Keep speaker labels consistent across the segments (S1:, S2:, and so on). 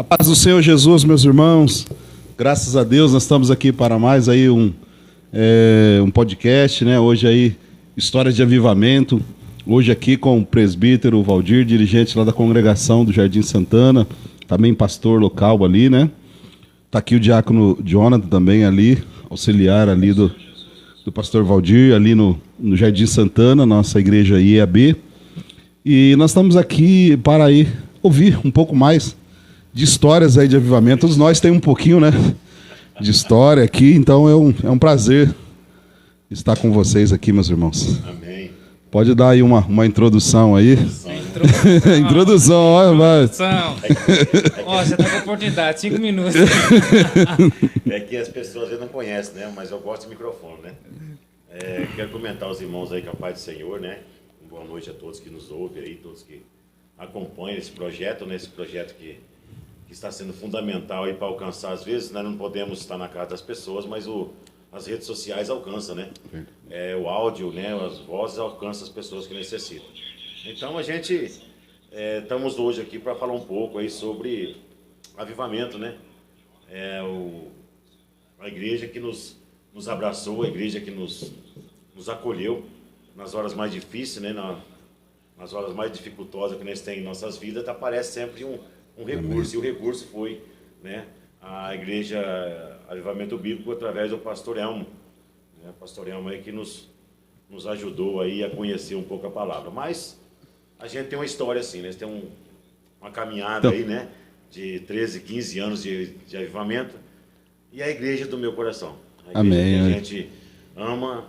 S1: A paz do Senhor Jesus, meus irmãos. Graças a Deus, nós estamos aqui para mais aí um podcast, né? Hoje aí, História de Avivamento. Hoje aqui com o presbítero Valdir, dirigente lá da congregação do Jardim Santana, também pastor local ali, né? Tá aqui o diácono Jonathan também ali, auxiliar ali do pastor Valdir, ali no Jardim Santana, nossa igreja IEAB. E nós estamos aqui para aí ouvir um pouco mais de histórias aí de avivamento. Todos nós temos um pouquinho, né, de história aqui, então é um prazer estar com vocês aqui, meus irmãos.
S2: Amém.
S1: Pode dar aí uma introdução aí. Introdução, olha, vai.
S3: Ó, você tá com oportunidade, 5 minutos.
S2: É que as pessoas às vezes não conhecem, né? Mas eu gosto do microfone, né? Quero comentar aos irmãos aí com a paz do Senhor, né? Boa noite a todos que nos ouvem aí, todos que acompanham esse projeto, né? Esse projeto que está sendo fundamental aí para alcançar. Às vezes nós não podemos estar na casa das pessoas, mas as redes sociais alcançam, né? O áudio, né? As vozes alcançam as pessoas que necessitam. Então a gente estamos hoje aqui para falar um pouco aí sobre avivamento, né? A igreja que nos abraçou, a igreja que nos acolheu nas horas mais difíceis, né? Nas horas mais dificultosas que nós temos em nossas vidas, aparece sempre um recurso. E o recurso foi, né, a igreja Avivamento Bíblico através do pastor Elmo. O pastor Elmo aí que nos ajudou aí a conhecer um pouco a palavra. Mas a gente tem uma história assim, né? Tem uma caminhada aí, né? De 13, 15 anos de avivamento. E a igreja do meu coração. A igreja
S1: Amém.
S2: Que a gente ama.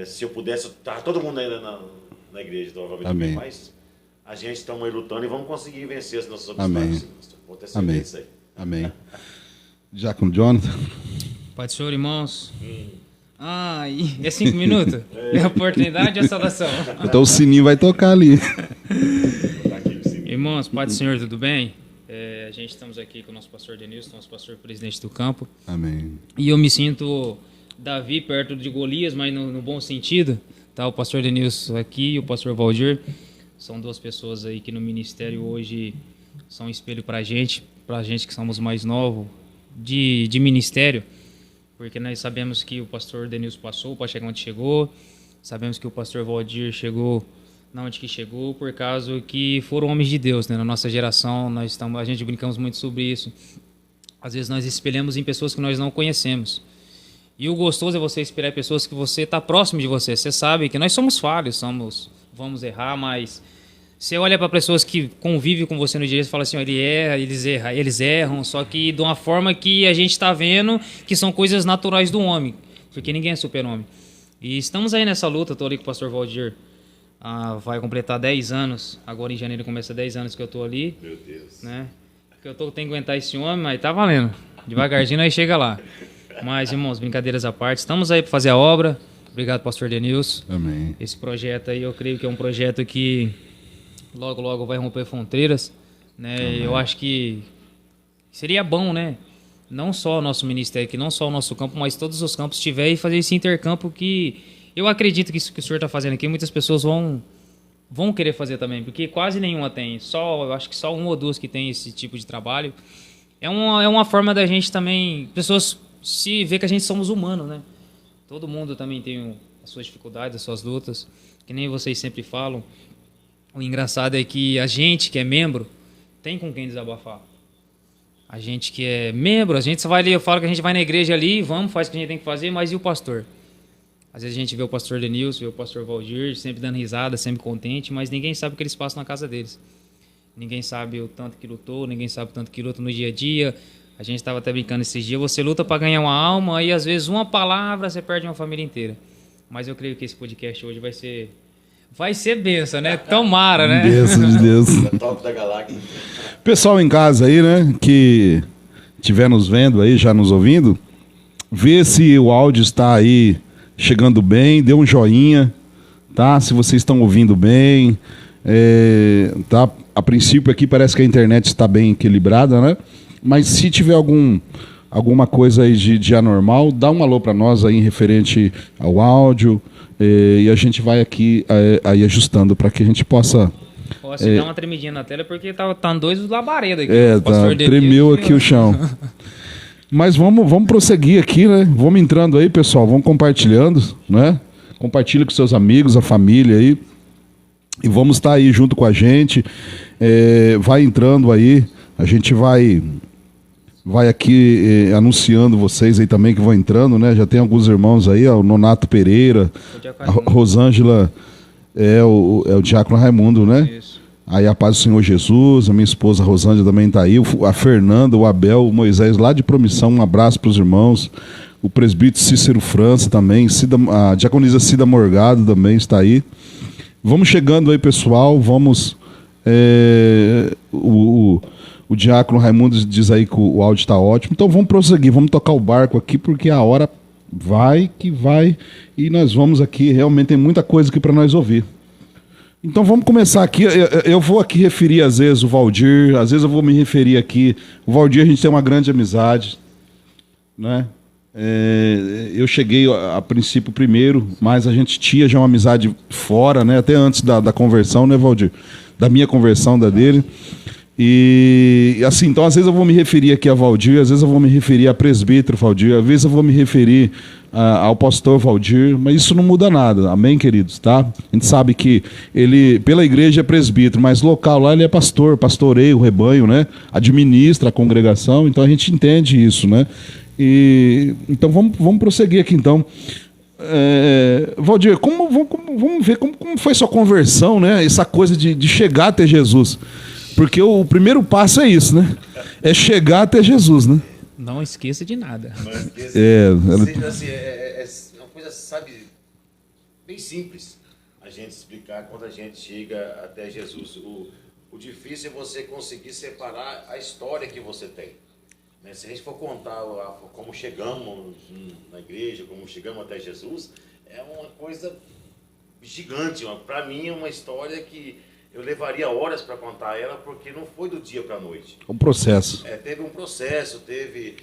S2: Se eu pudesse, tá todo mundo ainda na igreja do Avivamento.
S1: Amém.
S2: Mas a gente está aí lutando e vamos conseguir vencer os nossos obstáculos.
S1: Amém.
S2: Vou ter certeza
S1: Amém.
S2: disso aí.
S1: Amém. Diácono Jonathan.
S3: Pai do Senhor, irmãos. É 5 minutos? É a oportunidade e a saudação.
S1: Então o sininho vai tocar ali.
S3: Irmãos, Pai do Senhor, tudo bem? A gente estamos aqui com o nosso pastor Denilson, nosso pastor presidente do campo.
S1: Amém.
S3: E eu me sinto Davi perto de Golias, mas no bom sentido. Tá? O pastor Denilson aqui e o pastor Valdir são duas pessoas aí que no ministério hoje são um espelho pra gente que somos mais novos de ministério, porque nós sabemos que o pastor Denilson passou para chegar onde chegou, sabemos que o pastor Valdir chegou na onde que chegou por causa que foram homens de Deus, né? Na nossa geração a gente brincamos muito sobre isso. Às vezes nós espelhamos em pessoas que nós não conhecemos. E o gostoso é você esperar pessoas que você está próximo de você. Você sabe que nós somos falhos, vamos errar, mas você olha para pessoas que convivem com você no dia e fala assim, eles erram, só que de uma forma que a gente está vendo que são coisas naturais do homem, porque ninguém é super-homem. E estamos aí nessa luta, estou ali com o pastor Valdir, vai completar 10 anos, agora em janeiro começa 10 anos que eu estou ali.
S2: Meu Deus.
S3: Né? Que eu tenho que aguentar esse homem, mas tá valendo. Devagarzinho nós chega lá. Mas, irmãos, brincadeiras à parte, estamos aí para fazer a obra. Obrigado, pastor Denilson.
S1: Amém.
S3: Esse projeto aí, eu creio que é um projeto que logo, logo vai romper fronteiras, né? Eu acho que seria bom, né? Não só o nosso ministério aqui, não só o nosso campo, mas todos os campos tiver e fazer esse intercampo que eu acredito que isso que o senhor está fazendo aqui, muitas pessoas vão querer fazer também, porque quase nenhuma tem. Eu acho que só 1 ou 2 que tem esse tipo de trabalho. É uma forma da gente também, pessoas se ver que a gente somos humanos, né? Todo mundo também tem as suas dificuldades, as suas lutas, que nem vocês sempre falam. O engraçado é que a gente que é membro tem com quem desabafar. A gente que é membro, a gente só vai ali, eu falo que a gente vai na igreja ali, faz o que a gente tem que fazer, mas e o pastor? Às vezes a gente vê o pastor Denilson, vê o pastor Valdir, sempre dando risada, sempre contente, mas ninguém sabe o que eles passam na casa deles. Ninguém sabe o tanto que lutou, ninguém sabe o tanto que luta no dia a dia. A gente estava até brincando esses dias, você luta para ganhar uma alma e às vezes uma palavra você perde uma família inteira. Mas eu creio que esse podcast hoje vai ser bênção, né? Tomara, né?
S1: Bênção de Deus.
S2: Top da galáxia.
S1: Pessoal em casa aí, né, que estiver nos vendo aí, já nos ouvindo, vê se o áudio está aí chegando bem, dê um joinha, tá? Se vocês estão ouvindo bem, tá? A princípio aqui parece que a internet está bem equilibrada, né? Mas se tiver alguma coisa aí de anormal, dá um alô para nós aí em referente ao áudio, e a gente vai aqui aí ajustando para que a gente possa
S3: Ó, se dá uma tremidinha na tela porque tá dois labaredas aqui.
S1: Tremeu aqui o chão. Mas vamos prosseguir aqui, né? Vamos entrando aí, pessoal, vamos compartilhando, né? Compartilha com seus amigos, a família aí. E vamos estar aí junto com a gente. Vai entrando aí, a gente vai aqui anunciando vocês aí também que vão entrando, né? Já tem alguns irmãos aí, ó, o Nonato Pereira, a Rosângela, o Diácono Raimundo, né?
S3: Isso.
S1: Aí a paz do Senhor Jesus, a minha esposa Rosângela também está aí, a Fernanda, o Abel, o Moisés lá de Promissão, um abraço para os irmãos, o presbítero Cícero França também, a diaconisa Cida Morgado também está aí. Vamos chegando aí, pessoal, vamos... O Diácono Raimundo diz aí que o áudio está ótimo, então vamos prosseguir, vamos tocar o barco aqui, porque a hora vai que vai, e nós vamos aqui, realmente tem muita coisa aqui para nós ouvir. Então vamos começar aqui. Eu vou aqui referir às vezes o Valdir, às vezes eu vou me referir aqui. O Valdir, a gente tem uma grande amizade, né? Eu cheguei a princípio primeiro, mas a gente tinha já uma amizade fora, né? Até antes da conversão, né, Valdir? Da minha conversão, da dele. E assim, então às vezes eu vou me referir aqui a Valdir, às vezes eu vou me referir a presbítero Valdir, às vezes eu vou me referir ao pastor Valdir, mas isso não muda nada, amém, queridos, tá? A gente sabe que ele, pela igreja é presbítero, mas local lá ele é pastor, pastoreia o rebanho, né? Administra a congregação, então a gente entende isso, né? Então vamos prosseguir aqui então. Valdir, vamos ver como foi sua conversão, né? Essa coisa de chegar até Jesus. Porque o primeiro passo é isso, né? É chegar até Jesus, né?
S3: Não esqueça de nada.
S2: Não esqueça. É uma coisa, sabe, bem simples a gente explicar quando a gente chega até Jesus. O difícil é você conseguir separar a história que você tem. Né? Se a gente for contar como chegamos na igreja, como chegamos até Jesus, é uma coisa gigante. Para mim é uma história que eu levaria horas para contar ela, porque não foi do dia para a noite.
S1: Um processo.
S2: Teve um processo, teve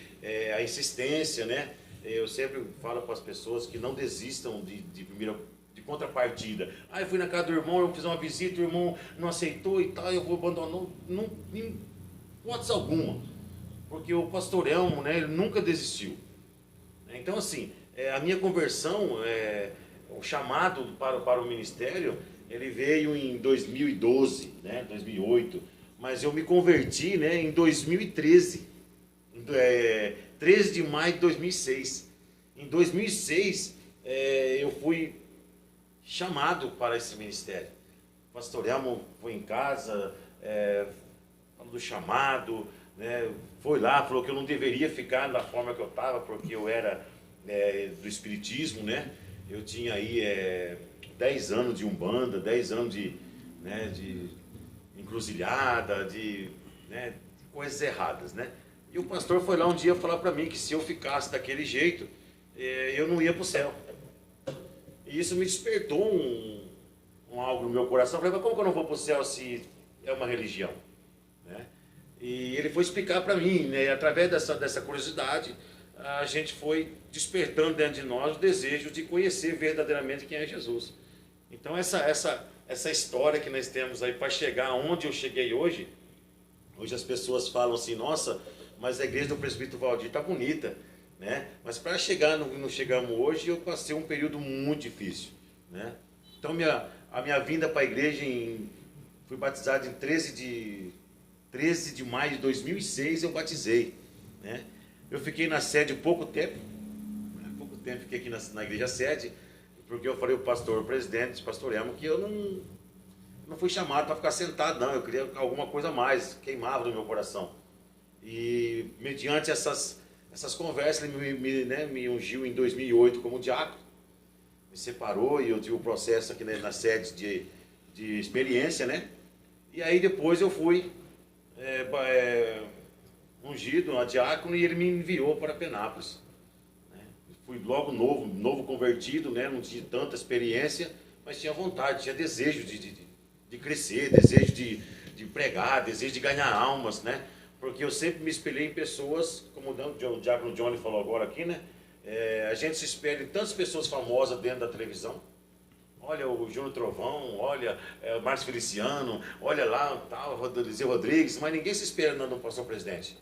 S2: a insistência, né? Eu sempre falo para as pessoas que não desistam de contrapartida. Eu fui na casa do irmão, eu fiz uma visita, o irmão não aceitou e tal, eu vou abandonar. Não, em hipótese alguma. Porque o pastor Elmo, né, ele nunca desistiu. Então, assim, a minha conversão, o chamado para o ministério, ele veio em 2012, né, 2008, mas eu me converti, né, em 2013, 13 de maio de 2006. Em 2006, eu fui chamado para esse ministério. O pastor Elmo foi em casa, falou do chamado, né, foi lá, falou que eu não deveria ficar da forma que eu estava, porque eu era do espiritismo, né, eu tinha aí 10 anos de umbanda, 10 anos de encruzilhada, de coisas erradas, né? E o pastor foi lá um dia falar para mim que se eu ficasse daquele jeito, eu não ia para o céu. E isso me despertou algo no meu coração. Eu falei, mas como que eu não vou para o céu se é uma religião? Né? E ele foi explicar para mim, né? Através dessa curiosidade, a gente foi despertando dentro de nós o desejo de conhecer verdadeiramente quem é Jesus. Então essa história que nós temos aí para chegar onde eu cheguei hoje as pessoas falam assim, nossa, mas a igreja do presbítero Valdir está bonita, né? Mas para chegar no chegamos hoje, eu passei um período muito difícil, né? Então a minha vinda para a igreja, fui batizado em 13 de maio de 2006, eu batizei, né? Eu fiquei na sede pouco tempo fiquei aqui na igreja sede, porque eu falei ao pastor, o presidente, o pastor Elmo, que eu não fui chamado para ficar sentado, não. Eu queria alguma coisa a mais, queimava no meu coração. E, mediante essas conversas, ele me ungiu em 2008 como diácono, me separou e eu tive o processo aqui na sede de experiência, né? E aí depois eu fui ungido a diácono e ele me enviou para Penápolis. Fui logo novo convertido, né? Não tinha tanta experiência, mas tinha vontade, tinha desejo de crescer, desejo de pregar, desejo de ganhar almas, né? Porque eu sempre me espelhei em pessoas, como o diácono Johnny falou agora aqui, né? A gente se espelha em tantas pessoas famosas dentro da televisão, olha o Júnior Trovão, olha o Márcio Feliciano, olha lá, tal, Rodrigo Rodrigues, mas ninguém se espera no pastor presidente.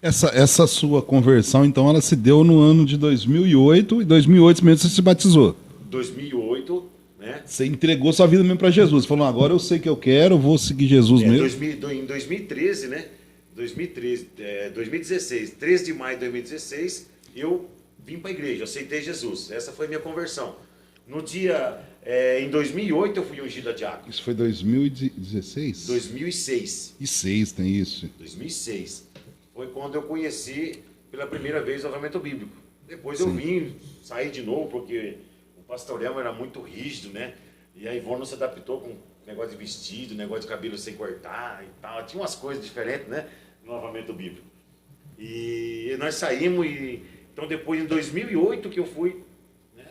S1: Essa sua conversão, então, ela se deu no ano de 2008, e 2008 mesmo você se batizou.
S2: 2008, né?
S1: Você entregou sua vida mesmo para Jesus. Falou, agora eu sei que eu quero, eu vou seguir Jesus mesmo.
S2: Em 2013, né? 2016, 13 de maio de 2016, eu vim para a igreja, aceitei Jesus. Essa foi a minha conversão. No dia, em 2008, eu fui ungido a diácono.
S1: Isso foi 2016?
S2: 2006.
S1: E 6 tem isso.
S2: 2006. Foi quando eu conheci pela primeira vez o avivamento bíblico. Depois eu saí de novo, porque o pastor Elmo era muito rígido, né? E a Ivone não se adaptou com negócio de vestido, negócio de cabelo sem cortar e tal. Tinha umas coisas diferentes, né? No avivamento bíblico. E nós saímos e... Então depois, em 2008, que eu fui, né?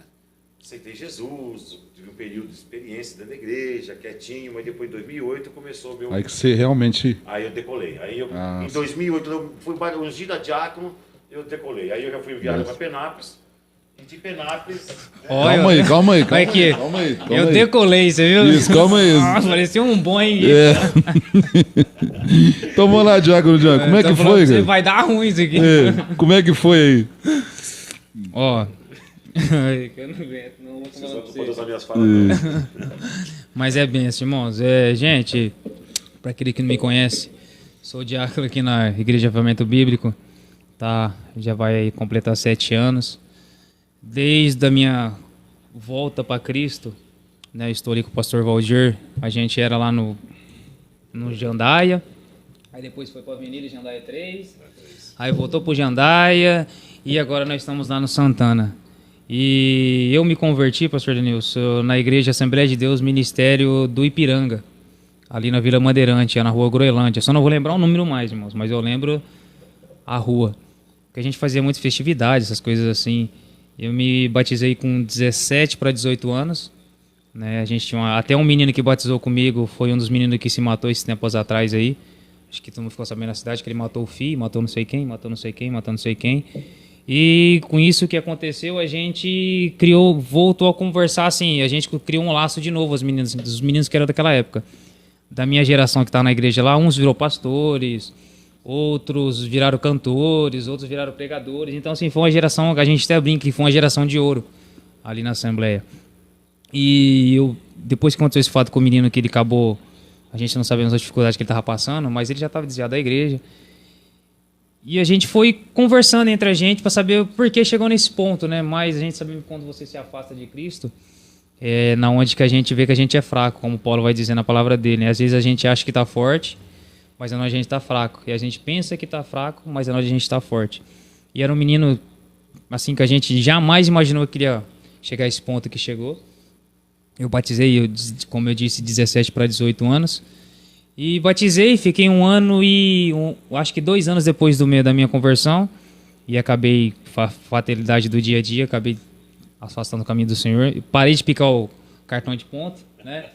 S2: Aceitei Jesus, tive um período de experiência dentro da igreja, quietinho, mas depois, em 2008, começou o meu...
S1: Aí que você realmente...
S2: Aí eu decolei. Aí em 2008, eu fui ungido a diácono, eu decolei. Aí eu já fui enviado para Penápolis. E de Penápolis...
S1: Calma aí.
S3: Eu decolei, você viu?
S1: Isso, calma aí.
S3: Nossa, parecia um Boeing.
S1: Então vamos lá, Diácono. Como é que foi, cara?
S3: Vai dar ruim isso aqui.
S1: Como é que foi aí?
S3: Ó... eu não aguento, não vou falar pra
S2: Todas as minhas falas.
S3: Mas é bem assim, irmãos. Gente, para aquele que não me conhece, sou diácono aqui na Igreja de Avivamento Bíblico, tá? Já vai completar 7 anos. Desde a minha volta para Cristo, né? Estou ali com o pastor Valdir. A gente era lá no Jandaia, aí depois foi para a Avenida Jandaia 3, aí voltou para o Jandaia e agora nós estamos lá no Santana. E eu me converti, pastor Denilson, na Igreja Assembleia de Deus, Ministério do Ipiranga, ali na Vila Madeirante, na rua Groenlândia. Só não vou lembrar o número mais, irmãos, mas eu lembro a rua. Porque a gente fazia muitas festividades, essas coisas assim. Eu me batizei com 17 para 18 anos. Né? A gente tinha até um menino que batizou comigo, foi um dos meninos que se matou esses tempos atrás aí. Acho que todo mundo ficou sabendo na cidade que ele matou o filho, matou não sei quem, matou não sei quem, matou não sei quem. E com isso que aconteceu, a gente voltou a conversar assim, a gente criou um laço de novo, os meninos que eram daquela época. Da minha geração que está na igreja lá, uns virou pastores, outros viraram cantores, outros viraram pregadores. Então, assim, foi uma geração, a gente até brinca que foi uma geração de ouro ali na Assembleia. E depois que aconteceu esse fato com o menino, que ele acabou, a gente não sabemos as dificuldades que ele estava passando, mas ele já estava desviado da igreja. E a gente foi conversando entre a gente para saber por que chegou nesse ponto, né? Mas a gente sabe que quando você se afasta de Cristo, é na onde que a gente vê que a gente é fraco, como Paulo vai dizer na palavra dele, né? Às vezes a gente acha que está forte, mas é onde a gente está fraco. E a gente pensa que está fraco, mas é onde a gente está forte. E era um menino, assim, que a gente jamais imaginou que iria chegar a esse ponto que chegou. Eu batizei, como eu disse, 17 para 18 anos. E batizei, fiquei um ano e acho que 2 anos depois da minha conversão. E acabei, fatalidade do dia a dia, acabei afastando o caminho do Senhor. Parei de picar o cartão de ponto, né?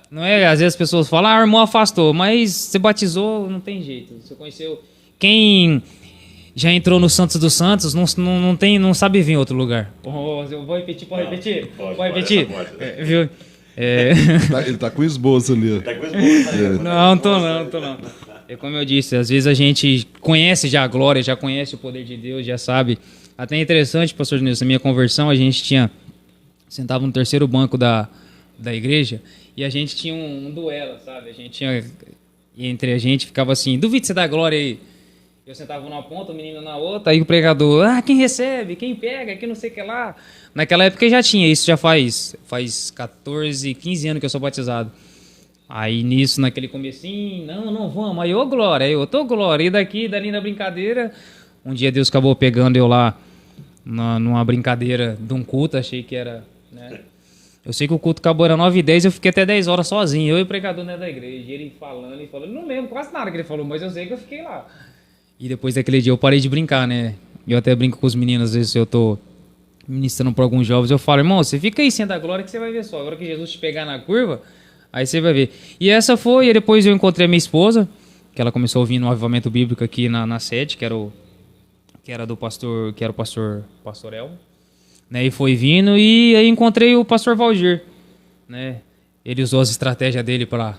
S3: Não é, às vezes as pessoas falam, o irmão afastou, mas você batizou, não tem jeito. Você conheceu. Quem já entrou no Santos dos Santos não sabe vir em outro lugar. Eu vou repetir, pode repetir? Pode repetir. Viu?
S1: Ele tá com esboço ali.
S2: Tá com esboço.
S3: Não tô não. É como eu disse, às vezes a gente conhece já a glória, já conhece o poder de Deus, já sabe. Até interessante, pastor Nilson, na minha conversão, a gente sentava no terceiro banco da igreja e a gente tinha um duelo, sabe? Entre a gente ficava assim, duvide você da glória aí. Eu sentava numa ponta, o menino na outra, aí o pregador, quem recebe, quem pega, quem não sei o que lá. Naquela época já tinha, isso já faz 14, 15 anos que eu sou batizado. Aí nisso, naquele comecinho, não vamos, aí ô glória, e dali na brincadeira, um dia Deus acabou pegando eu lá numa brincadeira de um culto, achei que era, né? Eu sei que o culto acabou, era 9h10, eu fiquei até 10 horas sozinho, eu e o pregador dentro da igreja, ele falando, não lembro quase nada que ele falou, mas eu sei que eu fiquei lá. E depois daquele dia eu parei de brincar, né? Eu até brinco com os meninos, às vezes eu tô ministrando para alguns jovens, eu falo, irmão, você fica aí sendo a glória que você vai ver só. Agora que Jesus te pegar na curva, aí você vai ver. E essa foi, e depois eu encontrei a minha esposa, que ela começou a ouvir no avivamento bíblico aqui na sede, que era o pastor Elmo, né? E foi vindo, e aí encontrei o pastor Valdir. né? Ele usou as estratégias dele para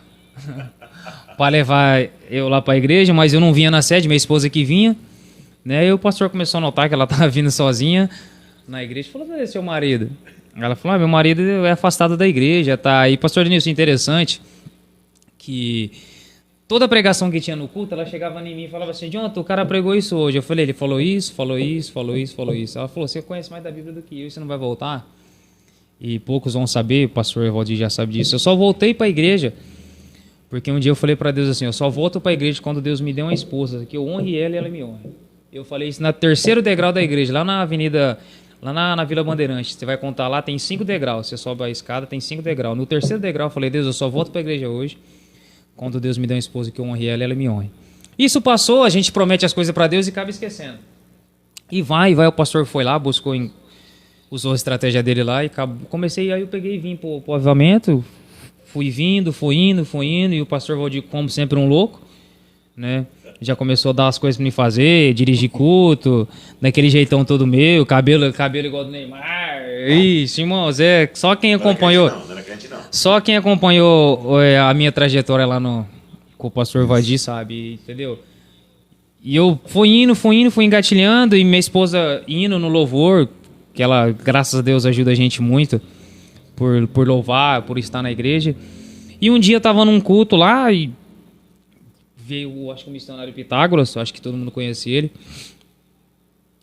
S3: levar eu lá para a igreja, mas eu não vinha na sede, minha esposa que vinha, né? E o pastor começou a notar que ela estava vindo sozinha na igreja. Falou: cadê seu marido? Ela falou: meu marido é afastado da igreja, tá? Aí, pastor Denilson, interessante que toda pregação que tinha no culto, ela chegava em mim e falava assim: Jonathan, o cara pregou isso hoje. Eu falei: ele falou isso, falou isso, falou isso, falou isso. Ela falou: você conhece mais da Bíblia do que eu, você não vai voltar? E poucos vão saber, o pastor Evaldir já sabe disso. Eu só voltei para a igreja porque um dia eu falei para Deus assim: eu só volto para a igreja quando Deus me deu uma esposa, que eu honre ela e ela me honre. Eu falei isso na terceiro degrau da igreja, lá na avenida, lá na Vila Bandeirantes. Você vai contar lá, tem 5 degraus. Você sobe a escada, tem 5 degraus. No terceiro degrau eu falei: Deus, eu só volto para a igreja hoje quando Deus me deu uma esposa, que eu honre ela e ela me honre. Isso passou, a gente promete as coisas para Deus e acaba esquecendo. E vai, o pastor foi lá, usou a estratégia dele lá e comecei, aí eu peguei e vim pro avivamento, fui indo, e o pastor Valdir, como sempre, um louco, né? Já começou a dar as coisas pra mim fazer, dirigir culto, daquele jeitão todo meu, cabelo igual do Neymar. Ixi, irmãos, só quem acompanhou, só quem acompanhou a minha trajetória lá com o pastor Valdir sabe, entendeu? E eu fui engatilhando, e minha esposa indo no louvor, que ela, graças a Deus, ajuda a gente muito por louvar, por estar na igreja. E um dia eu estava num culto lá e veio, acho que o missionário Pitágoras, acho que todo mundo conhece ele.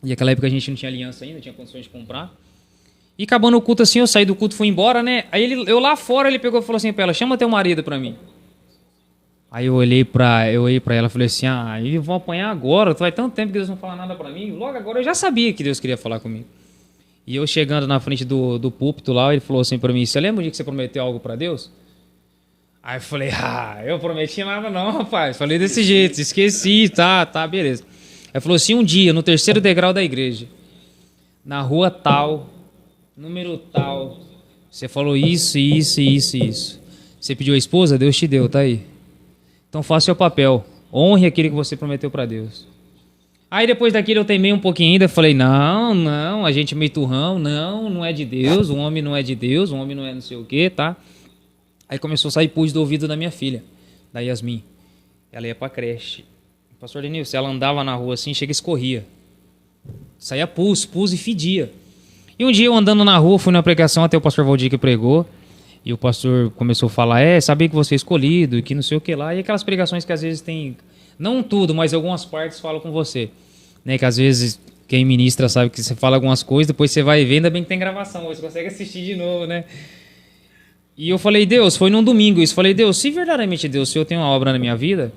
S3: E naquela época a gente não tinha aliança ainda, não tinha condições de comprar. E acabando o culto assim, eu saí do culto, fui embora, né? Aí eu lá fora, ele pegou e falou assim pra ela: chama teu marido pra mim. Aí eu olhei pra ela e falei assim: eles vão apanhar agora, faz tanto tempo que Deus não fala nada pra mim. Logo agora eu já sabia que Deus queria falar comigo. E eu chegando na frente do púlpito lá, ele falou assim pra mim: você lembra o dia que você prometeu algo pra Deus? Aí eu falei: eu prometi nada não, rapaz. Falei desse jeito, esqueci, tá, beleza. Aí falou assim: um dia, no terceiro degrau da igreja, na rua tal, número tal, você falou isso. Você pediu a esposa, Deus te deu, tá aí. Então faça seu papel, honre aquilo que você prometeu pra Deus. Aí depois daquilo eu teimei um pouquinho ainda, falei: não, a gente é meio turrão, não é de Deus, o homem não é de Deus, o homem não é não sei o que, tá? Aí começou a sair pus do ouvido da minha filha, da Yasmin. Ela ia pra creche. Pastor Denilson, ela andava na rua assim, chega e escorria. Saía pus e fedia. E um dia eu andando na rua, fui na pregação, até o pastor Valdir que pregou, e o pastor começou a falar: sabia que você é escolhido, e que não sei o que lá, e aquelas pregações que às vezes tem, não tudo, mas algumas partes falam com você. Né, que às vezes quem ministra sabe que você fala algumas coisas, depois você vai ver, ainda bem que tem gravação, você consegue assistir de novo, né? E eu falei: Deus, foi num domingo isso, falei: Deus, se verdadeiramente Deus, se eu tenho uma obra na minha vida,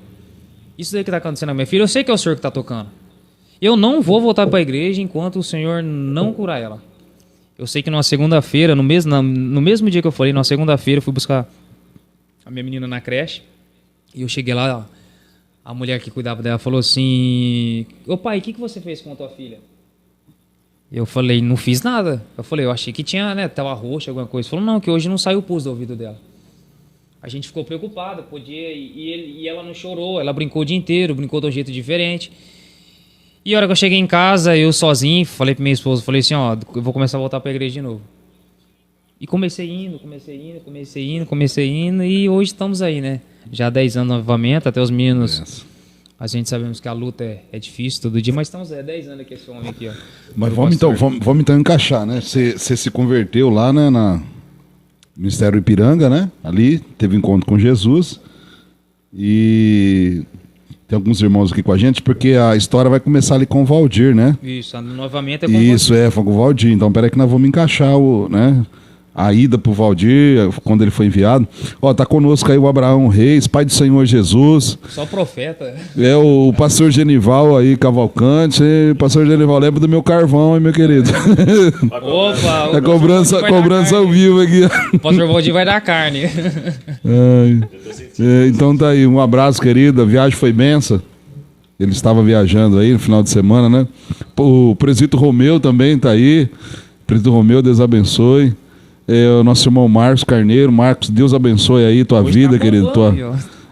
S3: isso daí que está acontecendo na minha filha, eu sei que é o Senhor que está tocando. Eu não vou voltar para a igreja enquanto o Senhor não curar ela. Eu sei que numa segunda-feira, no mesmo dia que eu falei, numa segunda-feira eu fui buscar a minha menina na creche, e eu cheguei lá, a mulher que cuidava dela falou assim: ô pai, o que você fez com a tua filha? Eu falei: não fiz nada. Eu falei: eu achei que tinha, né, tava roxa, alguma coisa. Falou: não, que hoje não saiu o pus do ouvido dela. A gente ficou preocupado, e ela não chorou, ela brincou o dia inteiro, brincou de um jeito diferente. E a hora que eu cheguei em casa, eu sozinho, falei pra minha esposa, falei assim: eu vou começar a voltar pra igreja de novo. E comecei indo, e hoje estamos aí, né? Já há 10 anos novamente, até os meninos. A gente sabemos que a luta é difícil todo dia, mas estamos 10 anos aqui, esse homem aqui, ó.
S1: Mas vamos então encaixar, né? Você se converteu lá, né, na Ministério Ipiranga, né? Ali, teve encontro com Jesus. E tem alguns irmãos aqui com a gente, porque a história vai começar ali com o Valdir, né?
S3: Isso, novamente é com o
S1: Isso,
S3: Valdir.
S1: foi com o Valdir. Então, peraí que nós vamos encaixar né, a ida pro Valdir, quando ele foi enviado. Tá conosco aí o Abraão Reis, pai do Senhor Jesus.
S3: Só profeta.
S1: É o pastor Genival aí, Cavalcante. Pastor Genival, lembra do meu carvão, hein, meu querido?
S3: Opa!
S1: A cobrança ao vivo aqui.
S3: O pastor Valdir vai dar carne.
S1: Então tá aí, um abraço, querido. A viagem foi benção. Ele estava viajando aí no final de semana, né? O presbítero Romeu também tá aí. Presbítero Romeu, Deus abençoe. O nosso irmão Marcos Carneiro. Marcos, Deus abençoe aí tua
S3: Hoje
S1: vida,
S3: tá
S1: querido.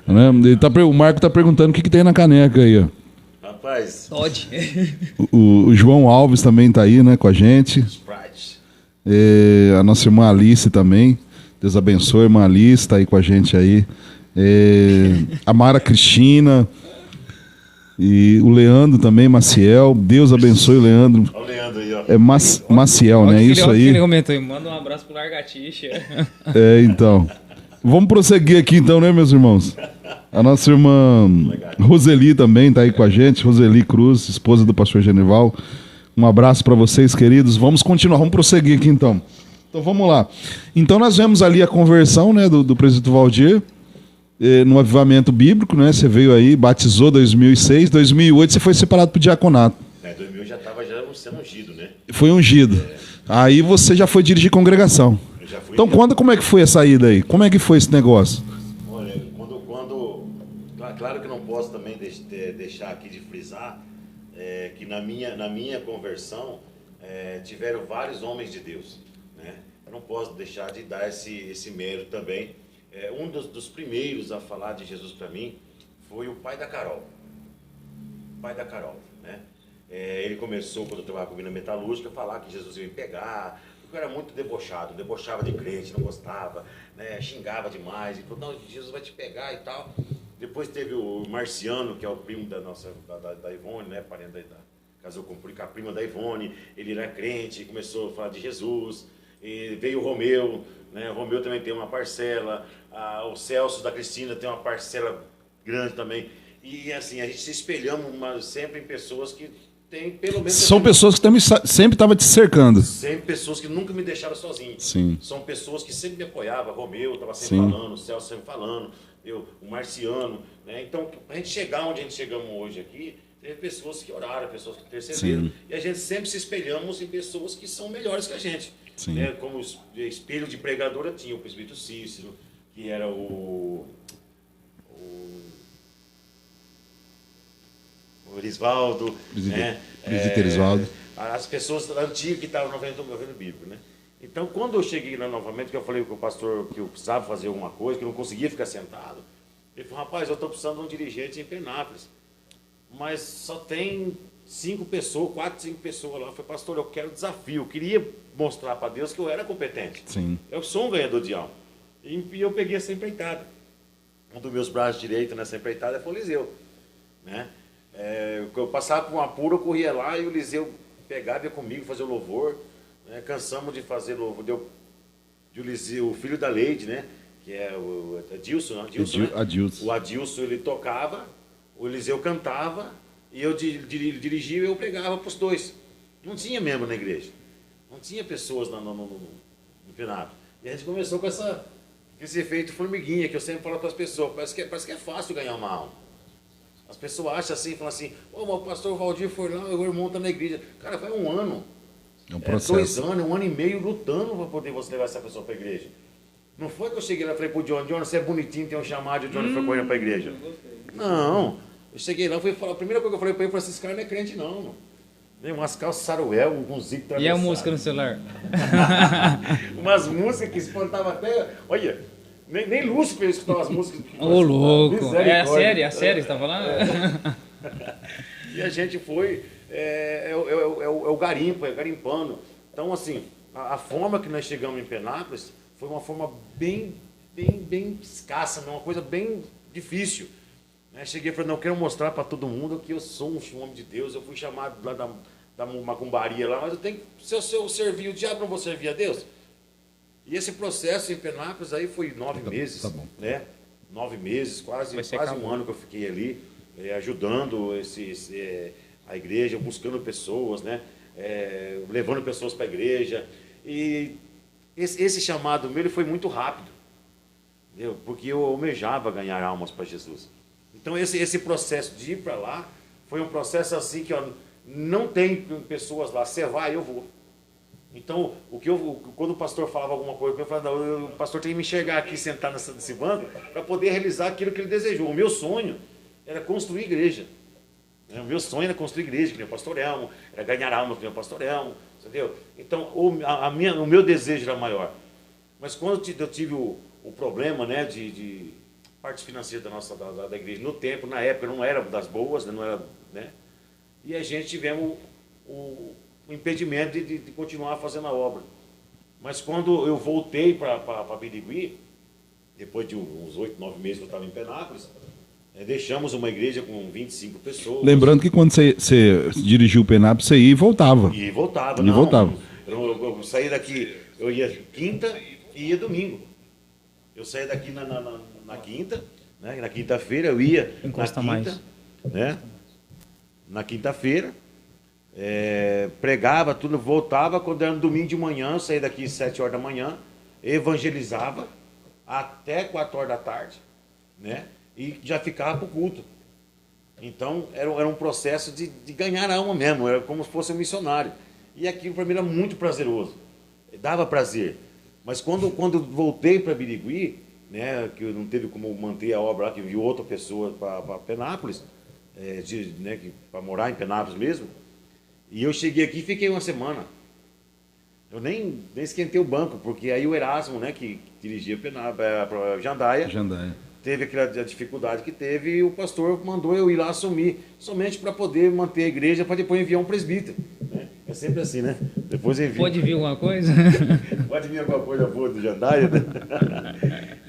S1: Né? O Marco tá perguntando o que tem na caneca aí, ó.
S2: Rapaz.
S3: Todd.
S1: O João Alves também tá aí, né, com a gente. A nossa irmã Alice também. Deus abençoe, irmã Alice, está aí com a gente aí. A Mara Cristina e o Leandro também, Maciel. Deus abençoe o Leandro.
S2: Olha o Leandro aí, ó.
S1: É Maciel, né? Isso aí.
S3: Ele comentou, manda um abraço pro Largatixa.
S1: Então. Vamos prosseguir aqui então, né, meus irmãos? A nossa irmã Roseli também está aí com a gente. Roseli Cruz, esposa do pastor Genival. Um abraço para vocês, queridos. Vamos continuar, vamos prosseguir aqui então. Então vamos lá. Então nós vemos ali a conversão, né, do presbítero Valdir, no avivamento bíblico, né? Você veio aí, batizou em 2006, 2008 você foi separado para o diaconato.
S2: 2000 já estava sendo ungido, né?
S1: Foi ungido. Aí você já foi dirigir congregação. Então como é que foi essa ida aí? Como é que foi esse negócio?
S2: Olha, claro que não posso também deixar aqui de frisar que na minha conversão tiveram vários homens de Deus, né? Eu não posso deixar de dar esse mérito também. Um dos primeiros a falar de Jesus para mim foi o pai da Carol. O pai da Carol, né? Ele começou, quando eu trabalhava comigo na metalúrgica, a falar que Jesus ia me pegar. Eu era muito debochava de crente, não gostava, né? Xingava demais, e falou, não, Jesus vai te pegar e tal. Depois teve o Marciano, que é o primo da Ivone, né? Parente casou com a prima da Ivone, ele era crente, começou a falar de Jesus. E veio o Romeu, né? O Romeu também tem uma parcela, o Celso da Cristina tem uma parcela grande também. E assim, a gente se espelhamos sempre em pessoas que tem pelo menos...
S1: São pessoas que também sempre estavam te cercando.
S2: Sempre pessoas que nunca me deixaram sozinho.
S1: Sim.
S2: São pessoas que sempre me apoiavam. Romeu estava sempre falando, o Celso sempre falando, o Marciano, né? Então, para a gente chegar onde a gente chegamos hoje aqui, teve pessoas que oraram, pessoas que intercederam. Sim. E a gente sempre se espelhamos em pessoas que são melhores que a gente. Né? Como espelho de pregadora tinha o presbítero Cícero, que era o Erisvaldo, né?
S1: Erisvaldo.
S2: As pessoas antigas que estavam no movimento bíblico, né? Então, quando eu cheguei lá novamente, que eu falei com o pastor que eu precisava fazer alguma coisa, que eu não conseguia ficar sentado, ele falou, rapaz, eu estou precisando de um dirigente em Penápolis, mas só tem 4, 5 pessoas lá. Eu falei, pastor, eu quero desafio, eu queria mostrar para Deus que eu era competente.
S1: Sim.
S2: Eu sou um ganhador de alma. E eu peguei essa empreitada. Um dos meus braços direitos nessa empreitada foi o Liseu, né? Eu passava por um apuro, eu corria lá e o Liseu pegava, ia comigo fazer o louvor, né? Cansamos de fazer louvor, de o Liseu, o filho da Leide, né? Que é o Adilson, né? O Adilson, ele tocava, o Liseu cantava e eu dirigia e eu pregava para os dois. Não tinha membro na igreja, não tinha pessoas no Penápolis. E a gente começou com esse efeito formiguinha que eu sempre falo para as pessoas, parece que é fácil ganhar uma alma. As pessoas acham assim, falam assim, o pastor Valdir foi lá, o irmão está na igreja. Cara, foi um ano.
S1: É um processo.
S2: 2 anos, 1 ano e meio lutando para poder você levar essa pessoa para a igreja. Não foi que eu cheguei lá e falei pro Johnny, você é bonitinho, tem um chamado, e o Johnny foi correndo para a igreja. Não. Eu cheguei lá, fui falar, a primeira coisa que eu falei para ele, foi assim, esse cara não é crente não, mano. Umas calças saruel, um zico atravessado.
S3: E a música no celular?
S2: Umas músicas que espantavam até... Olha, nem Lúcifer escutava as músicas.
S3: Ô, louco. É a série, você tá falando?
S2: E a gente foi... o garimpo, garimpando. Então, assim, a forma que nós chegamos em Penápolis foi uma forma bem escassa, uma coisa bem difícil. Cheguei e falei, não, eu quero mostrar para todo mundo que eu sou um homem de Deus. Eu fui chamado lá da macumbaria lá, mas eu tenho que, se eu servir o diabo, não vou servir a Deus. E esse processo em Penápolis aí foi 9 meses, tá bom. Né? 9 meses, quase um ano que eu fiquei ali, ajudando a igreja, buscando pessoas, né? Levando pessoas para a igreja. E esse chamado meu ele foi muito rápido, entendeu? Porque eu almejava ganhar almas para Jesus. Então esse processo de ir para lá foi um processo assim que não tem pessoas lá, você vai, eu vou. Então, quando o pastor falava alguma coisa, eu falava, não, o pastor tem que me enxergar aqui, sentar nesse banco, para poder realizar aquilo que ele desejou. O meu sonho era construir igreja. O meu sonho era construir igreja, que nem o pastor Elmo, era ganhar almas, que nem o pastor Elmo, entendeu? Então, o meu desejo era maior. Mas quando eu tive o problema, né, de parte financeira da igreja, no tempo, na época, não era das boas, né, não era, né? E a gente tivemos o impedimento de continuar fazendo a obra. Mas quando eu voltei para Birigui, depois de uns 8, 9 meses que eu estava em Penápolis, deixamos uma igreja com 25 pessoas.
S1: Lembrando que quando você dirigiu o Penápolis, você ia e voltava.
S2: E voltava.
S1: E voltava.
S2: Eu saía daqui, eu ia quinta e ia domingo. Eu saía daqui na quinta, né? Na quinta-feira eu ia
S3: Encosta
S2: na quinta,
S3: mais.
S2: né? Na quinta-feira, pregava tudo, voltava. Quando era no domingo de manhã, eu saía daqui às 7 horas da manhã, evangelizava até 4 horas da tarde, né? E já ficava para o culto. Então era um processo de ganhar a alma mesmo, era como se fosse um missionário. E aquilo para mim era muito prazeroso, dava prazer. Mas quando eu voltei para Birigui, né, que eu não teve como manter a obra lá, que viu outra pessoa para Penápolis, né, para morar em Penápolis mesmo, e eu cheguei aqui e fiquei uma semana. Eu nem esquentei o banco, porque aí o Erasmo, né, que dirigia para Jandaia, teve aquela dificuldade que teve, e o pastor mandou eu ir lá assumir, somente para poder manter a igreja, para depois enviar um presbítero. Né? É sempre assim, né? Depois envia.
S3: Pode vir alguma coisa?
S2: Pode vir alguma coisa boa do Jandaia, né?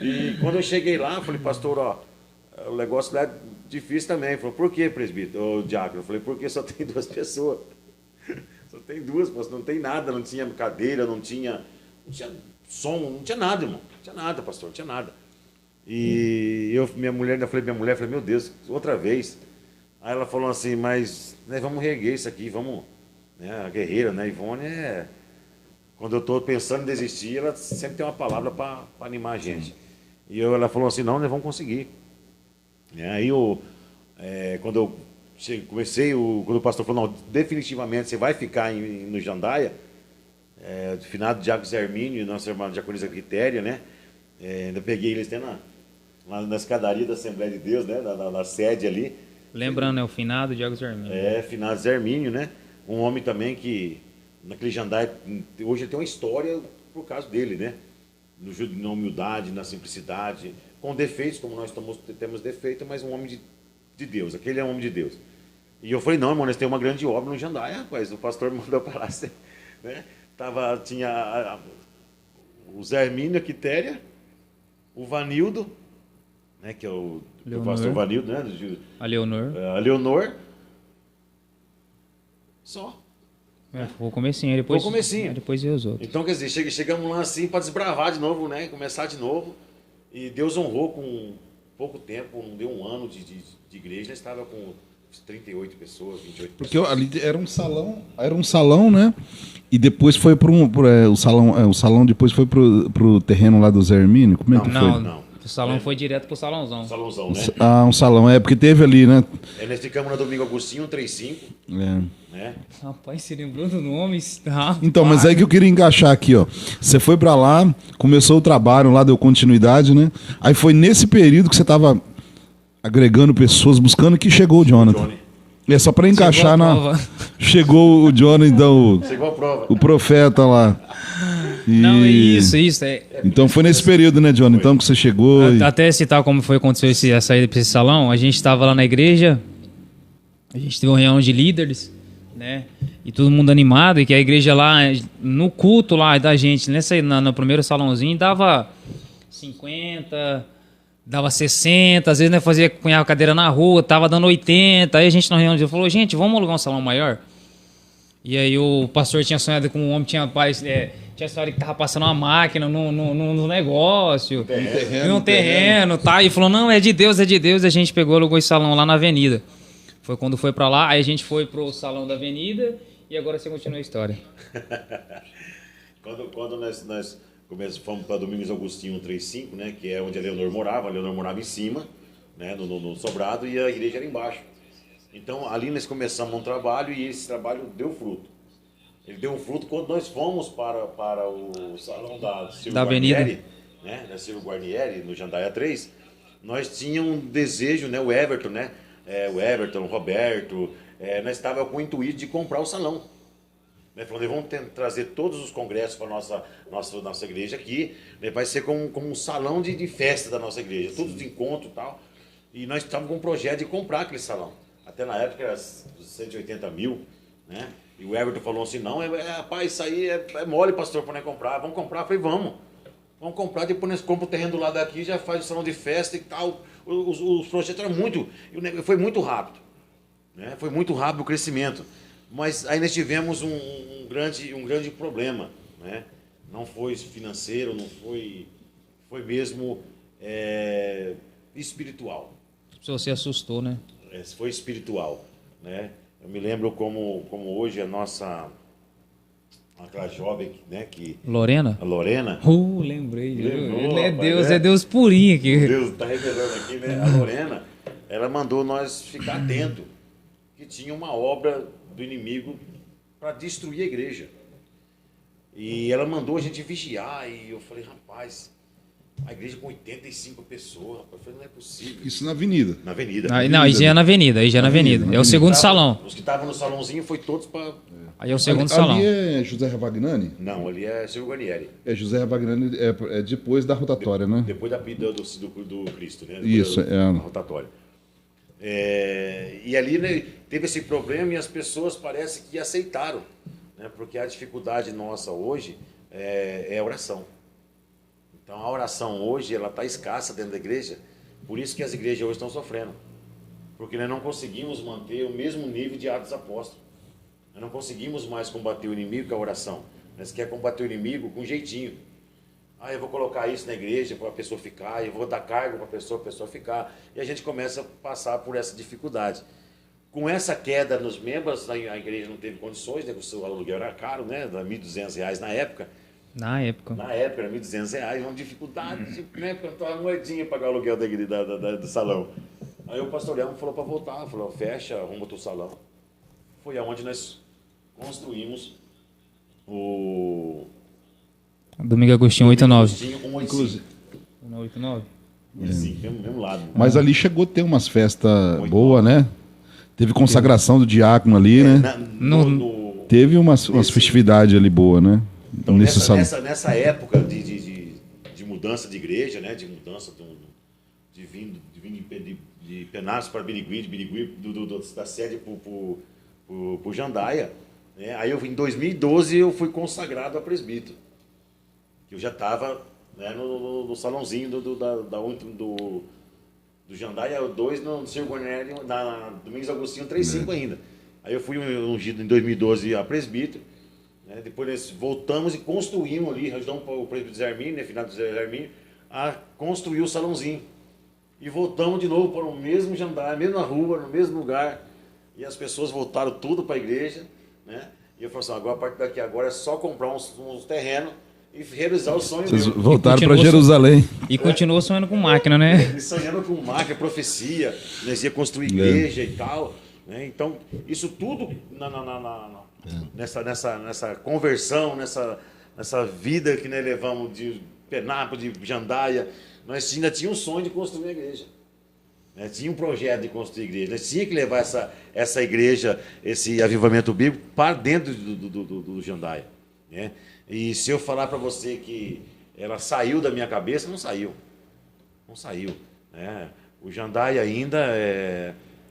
S2: E quando eu cheguei lá, eu falei, pastor, ó, o negócio lá é difícil também. Ele falou, por que, presbítero? Ou diácono? Eu falei, porque só tem 2 pessoas. Só tem 2, pastor, não tem nada, não tinha cadeira, não tinha som, não tinha nada, irmão. Não tinha nada, pastor, não tinha nada. E minha mulher, meu Deus, outra vez. Aí ela falou assim, mas né, vamos reerguer isso aqui, vamos, né, a guerreira, né, Ivone, quando eu estou pensando em desistir, ela sempre tem uma palavra para animar a gente. E ela falou assim, não, nós vamos conseguir. E aí quando eu comecei, quando o pastor falou, não, definitivamente você vai ficar no Jandaia, finado Diácono Zermínio e nossa irmã Diaconisa Quitéria, né, ainda peguei eles até na escadaria da Assembleia de Deus, né, na sede ali.
S3: Lembrando, o finado Diácono Zermínio.
S2: Finado Zermínio, né, um homem também que, naquele Jandaia, hoje ele tem uma história por causa dele, né, na humildade, na simplicidade, com defeitos, como nós temos defeito, mas um homem de Deus, aquele é um homem de Deus. E eu falei, não, irmão, nós temos uma grande obra no Jandaia, rapaz, o pastor me mandou para lá, né, tinha o Zermínio, a Quitéria, o Vanildo, né, que é o pastor Vanildo, né?
S3: A Leonor.
S2: A Leonor. Só.
S3: Foi o comecinho, depois.
S2: Foi o comecinho.
S3: Depois veio os outros.
S2: Então, quer dizer, chegamos lá assim para desbravar de novo, né? Começar de novo. E Deus honrou com pouco tempo, não deu um ano de igreja, estava com 38 pessoas, 28 pessoas.
S1: Porque ali era um salão, né? E depois foi para o salão depois foi pro terreno lá do Zé Hermínio? Como é que foi?
S3: Não. O salão foi direto pro salãozão.
S2: Salãozão, né?
S1: Um salão, porque teve ali, né?
S2: Nós ficamos na Domingo Agostinho 135. Né?
S3: Rapaz, você lembrou do nome?
S1: Então, mas aí que eu queria encaixar aqui, ó. Você foi para lá, começou o trabalho lá, deu continuidade, né? Aí foi nesse período que você tava agregando pessoas, buscando, que chegou o Jonathan. É só para encaixar Chegou o Jonathan, então.
S2: Chegou a prova.
S1: O profeta lá.
S3: Não, é isso.
S1: Então foi nesse período, né, Jonathan? Então que você chegou.
S3: Até citar como aconteceu a saída para esse salão, a gente estava lá na igreja, a gente teve uma reunião de líderes, né? E todo mundo animado, e que a igreja lá, no culto lá da gente, no primeiro salãozinho, dava 50. Dava 60, às vezes nós cunhava cadeira na rua, tava dando 80, aí a gente na reunião falou, gente, vamos alugar um salão maior? E aí o pastor tinha sonhado com um homem, tinha sonhado que tava passando uma máquina no negócio, num terreno, tá? E falou, não, é de Deus, e a gente pegou, alugou esse salão lá na avenida. Foi quando foi pra lá, aí a gente foi pro salão da avenida, e agora você continua a história.
S2: Quando nós fomos para Domingos Agostinho 135, né, que é onde a Leonor morava em cima, né, no sobrado, e a igreja era embaixo. Então ali nós começamos um trabalho e esse trabalho deu fruto. Ele deu um fruto quando nós fomos para o salão da Silvio Guarnieri, né, da Silvio Guarnieri, no Jandaia 3. Nós tínhamos um desejo, né, o Everton, o Roberto, nós estávamos com o intuito de comprar o salão. Falou, vamos trazer todos os congressos para a nossa igreja aqui, né? Vai ser como um salão de festa da nossa igreja, todos de encontro e tal. E nós estávamos com um projeto de comprar aquele salão. Até na época era 180 mil, né? E o Everton falou assim, não, rapaz, isso aí é mole, pastor, para nós comprar. Vamos comprar? Eu falei, vamos comprar, depois nós compramos o terreno do lado daqui, já faz o salão de festa e tal. Os projetos eram foi muito rápido, né? Foi muito rápido o crescimento. Mas aí nós tivemos um grande problema, né? Não foi financeiro, não foi mesmo espiritual.
S3: Você assustou, né?
S2: Foi espiritual, né? Eu me lembro como hoje aquela jovem, né,
S3: Lorena?
S2: A Lorena.
S3: Lembrei.
S2: Lembrou,
S3: É Deus purinho aqui.
S2: Deus está revelando aqui, né? A Lorena, ela mandou nós ficar atento que tinha uma obra do inimigo para destruir a igreja. E ela mandou a gente vigiar e eu falei, rapaz, a igreja com 85 pessoas, rapaz, eu falei, não é possível.
S1: Isso na avenida.
S2: Na avenida.
S3: Não, aí já é na avenida, É o segundo salão.
S2: Os que estavam no salãozinho foi todos para...
S3: Aí é o segundo salão.
S1: Ali é José Ravagnani?
S2: Não, ali é Silvio Guarnieri.
S1: José Ravagnani é depois da rotatória, né?
S2: Depois da vida do Cristo, né?
S1: Isso,
S2: da rotatória. E ali, né, teve esse problema e as pessoas parece que aceitaram, né? Porque a dificuldade nossa hoje é a oração. Então a oração hoje ela está escassa dentro da igreja, por isso que as igrejas hoje estão sofrendo. Porque nós não conseguimos manter o mesmo nível de Atos Apóstolos. Nós não conseguimos mais combater o inimigo com a oração. Nós queremos combater o inimigo com jeitinho. Eu vou colocar isso na igreja para a pessoa ficar, eu vou dar cargo para a pessoa ficar. E a gente começa a passar por essa dificuldade. Com essa queda nos membros, a igreja não teve condições, né? O aluguel era caro, né? Era R$1.200 na época.
S3: Na época era
S2: R$1.200, uma dificuldade, né? Porque eu estava moedinha para pagar o aluguel do salão. Aí o pastor Léo falou para voltar, falou, fecha, arruma o teu salão. Foi aonde nós construímos o...
S3: Domingo Agostinho 89.
S2: Inclusive.
S3: 189?
S2: Sim, mesmo lado.
S1: Mas ali chegou a ter umas festas boas, né? Teve consagração do diácono ali, né? Teve umas festividades ali boas, né?
S2: Então, nessa época de mudança de igreja, né? De mudança de Penápolis para Birigui, de Birigui da sede para o Jandaia, né? Aí em 2012 eu fui consagrado a presbítero. Eu já estava, né, no salãozinho do Jandaia 2, no Silvio Guarnieri, na Domingos Agostinho 3.5 ainda. Aí eu fui ungido em 2012 a presbítero, né? Depois nós voltamos e construímos ali, ajudamos o presbítero Zé Arminio, né, finado Zé Arminio, a construir o salãozinho. E voltamos de novo para o mesmo Jandaia, a mesma rua, no mesmo lugar. E as pessoas voltaram tudo para a igreja, né? E eu falei assim, agora a partir daqui agora é só comprar uns terrenos e realizar o sonho.
S1: Vocês voltaram para Jerusalém.
S3: E continuou sonhando com máquina, né?
S2: E sonhando com máquina, profecia, nós ia construir igreja e tal, né? Então, isso tudo nessa conversão, nessa vida que nós levamos de Penápolis, de Jandaia, nós ainda tínhamos um sonho de construir uma igreja. Tinha um projeto de construir igreja. Nós tínhamos que levar essa igreja, esse avivamento bíblico, para dentro do Jandaia, né? E se eu falar para você que ela saiu da minha cabeça, não saiu. Não saiu, né? O Jandaia ainda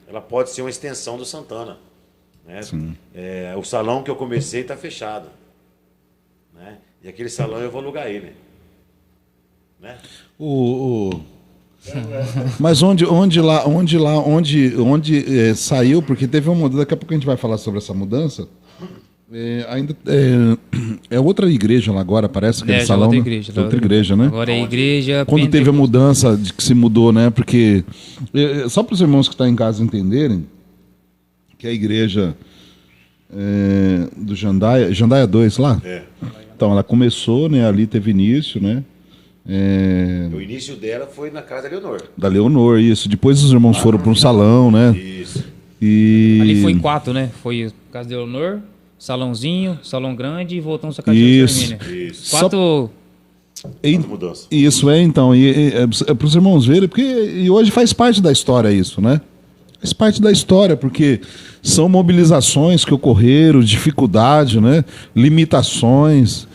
S2: ela pode ser uma extensão do Santana, né? O salão que eu comecei está fechado, né? E aquele salão eu vou alugar ele, né?
S1: Mas onde saiu, porque teve uma mudança, daqui a pouco a gente vai falar sobre essa mudança. Ainda é outra igreja lá agora, parece, aquele salão. Outra igreja, né?
S3: Agora é igreja.
S1: Quando teve a mudança de que se mudou, né? Porque só para os irmãos que estão em casa entenderem que a igreja do Jandaia 2 lá. Então ela começou, né? Ali teve início, né?
S2: O início dela foi na casa da Leonor.
S1: Da Leonor, isso. Depois os irmãos foram para um salão, né?
S2: Isso.
S3: Ali foi 4, né? Foi casa da Leonor, salãozinho, salão grande e voltamos a casa
S1: isso.
S3: de Isso. 4
S2: mudanças.
S1: Isso então. Para os irmãos verem, porque hoje faz parte da história isso, né? Faz parte da história, porque são mobilizações que ocorreram, dificuldade, né? Limitações.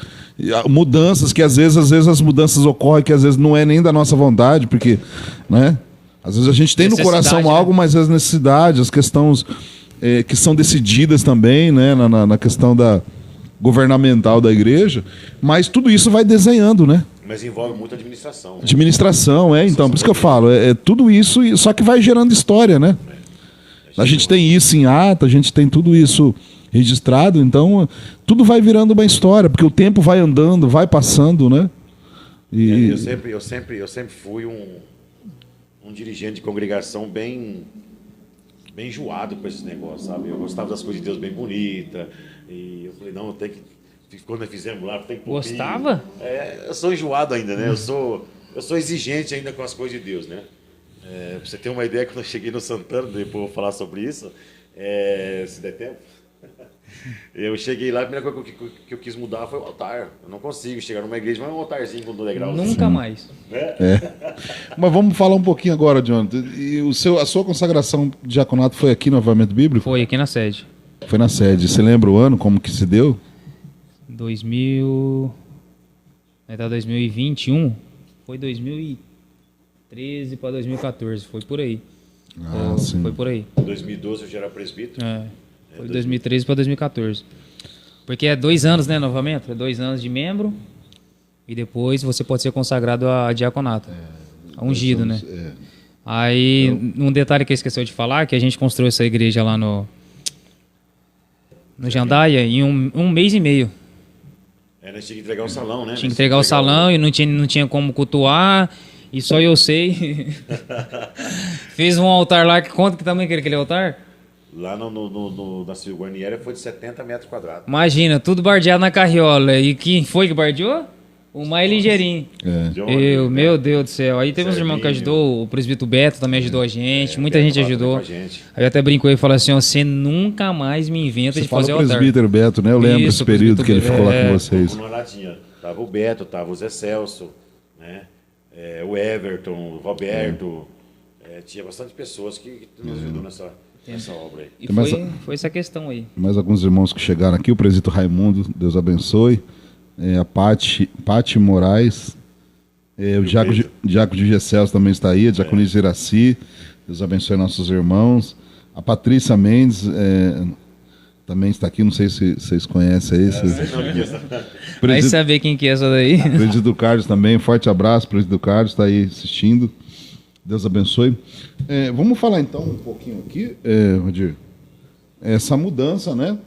S1: Mudanças que às vezes as mudanças ocorrem que às vezes não é nem da nossa vontade, porque, né? Às vezes a gente tem no coração algo, mas as necessidades, as questões
S4: que são decididas também, né, na questão da governamental da igreja, mas tudo isso vai desenhando, né?
S2: Mas envolve muita administração. Né?
S4: Administração, então, por isso que eu falo, tudo isso, só que vai gerando história, né? A gente tem isso em ata, a gente tem tudo isso registrado, então tudo vai virando uma história, porque o tempo vai andando, vai passando, né? E...
S2: Eu sempre fui um dirigente de congregação bem enjoado com esses negócios, sabe? Eu gostava das coisas de Deus bem bonitas, e eu falei, não, eu tenho que... Quando nós fizemos lá, tem que...
S3: Gostava?
S2: Eu sou enjoado ainda, né? Eu sou exigente ainda com as coisas de Deus, né? Pra você ter uma ideia, quando eu cheguei no Santana, depois eu vou falar sobre isso, se der tempo, eu cheguei lá, a primeira coisa que eu quis mudar foi o altar. Eu não consigo chegar numa igreja, mas um altarzinho com 2 degraus.
S3: Nunca mais.
S4: Mas vamos falar um pouquinho agora, Jonathan. E a sua consagração de diaconato foi aqui no Avivamento Bíblico?
S3: Foi aqui na sede.
S4: Foi na sede. Você lembra o ano, como que se deu?
S3: 2021, foi 2013 para 2014, foi por aí.
S4: Sim.
S3: Foi por aí.
S2: Em 2012 eu já era presbítero.
S3: Foi 2013 para 2014. Porque é 2 anos, né, novamente? É 2 anos de membro e depois você pode ser consagrado a diaconato. Ungido, né? Aí, um detalhe que eu esqueci de falar, que a gente construiu essa igreja lá no Jandaia em um mês e meio.
S2: Nós tinha que entregar o salão, né?
S3: Tinha que entregar o salão e não tinha como cultuar. E só eu sei. Fiz um altar lá. Quanto que tamanho que era aquele altar?
S2: Lá na Silvio Guarnieri foi de 70 metros quadrados.
S3: Imagina, tudo bardeado na carriola. E quem foi que bardeou? O mais ligeirinho. Meu Deus do céu. Aí teve uns irmãos que ajudou, o presbítero Beto também ajudou a gente, muita gente ajudou. Aí eu até brincou e falou assim, você nunca mais me inventa de fazer o altar.
S4: O presbítero Beto, né? Eu lembro esse período que ele ficou lá com vocês.
S2: Lá tava o Beto, tava o Zé Celso, né? O Everton, o Roberto. Tinha bastante pessoas que nos ajudou nessa obra aí.
S3: E foi essa questão aí.
S4: Mais alguns irmãos que chegaram aqui, o presbítero Raimundo, Deus abençoe. A Pati Moraes, o Diácono de Gesselso também está aí, a Diaconisa Iraci, Deus abençoe nossos irmãos. A Patrícia Mendes também está aqui, não sei se vocês conhecem aí.
S3: Vai saber quem que é essa daí.
S4: Presídio Carlos também, forte abraço, Presídio Carlos está aí assistindo. Deus abençoe. Vamos falar então um pouquinho aqui, Rodir, essa mudança, né?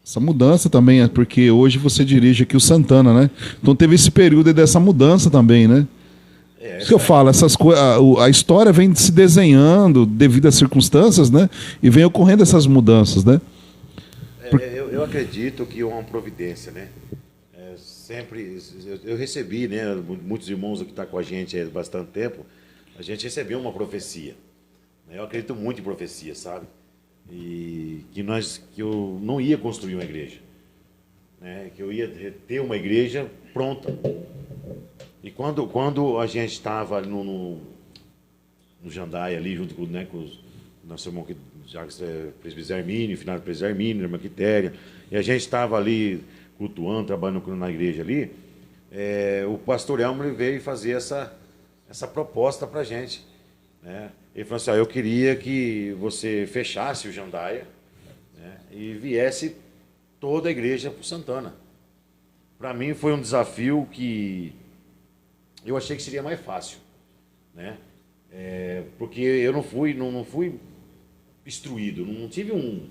S4: Essa mudança também é porque hoje você dirige aqui o Santana, né? Então teve esse período dessa mudança também, né? Isso que eu falo, a história vem se desenhando devido às circunstâncias, né? E vem ocorrendo essas mudanças, né?
S2: Eu acredito que é uma providência, né? Sempre eu recebi, né? Muitos irmãos que estão com a gente há bastante tempo, a gente recebeu uma profecia. Eu acredito muito em profecia, sabe? E que eu não ia construir uma igreja, né? Que eu ia ter uma igreja pronta. E quando a gente estava no Jandaia ali, junto com, né, com o nosso irmão que já presbítero Armínio, final do presbítero Armínio, irmã Quitéria, e a gente estava ali cultuando, trabalhando na igreja ali, o pastor Elmer veio fazer essa proposta para a gente, né? Ele falou assim, eu queria que você fechasse o Jandaia, né, e viesse toda a igreja para o Santana. Para mim foi um desafio que eu achei que seria mais fácil, né? Porque eu não fui instruído, não tive um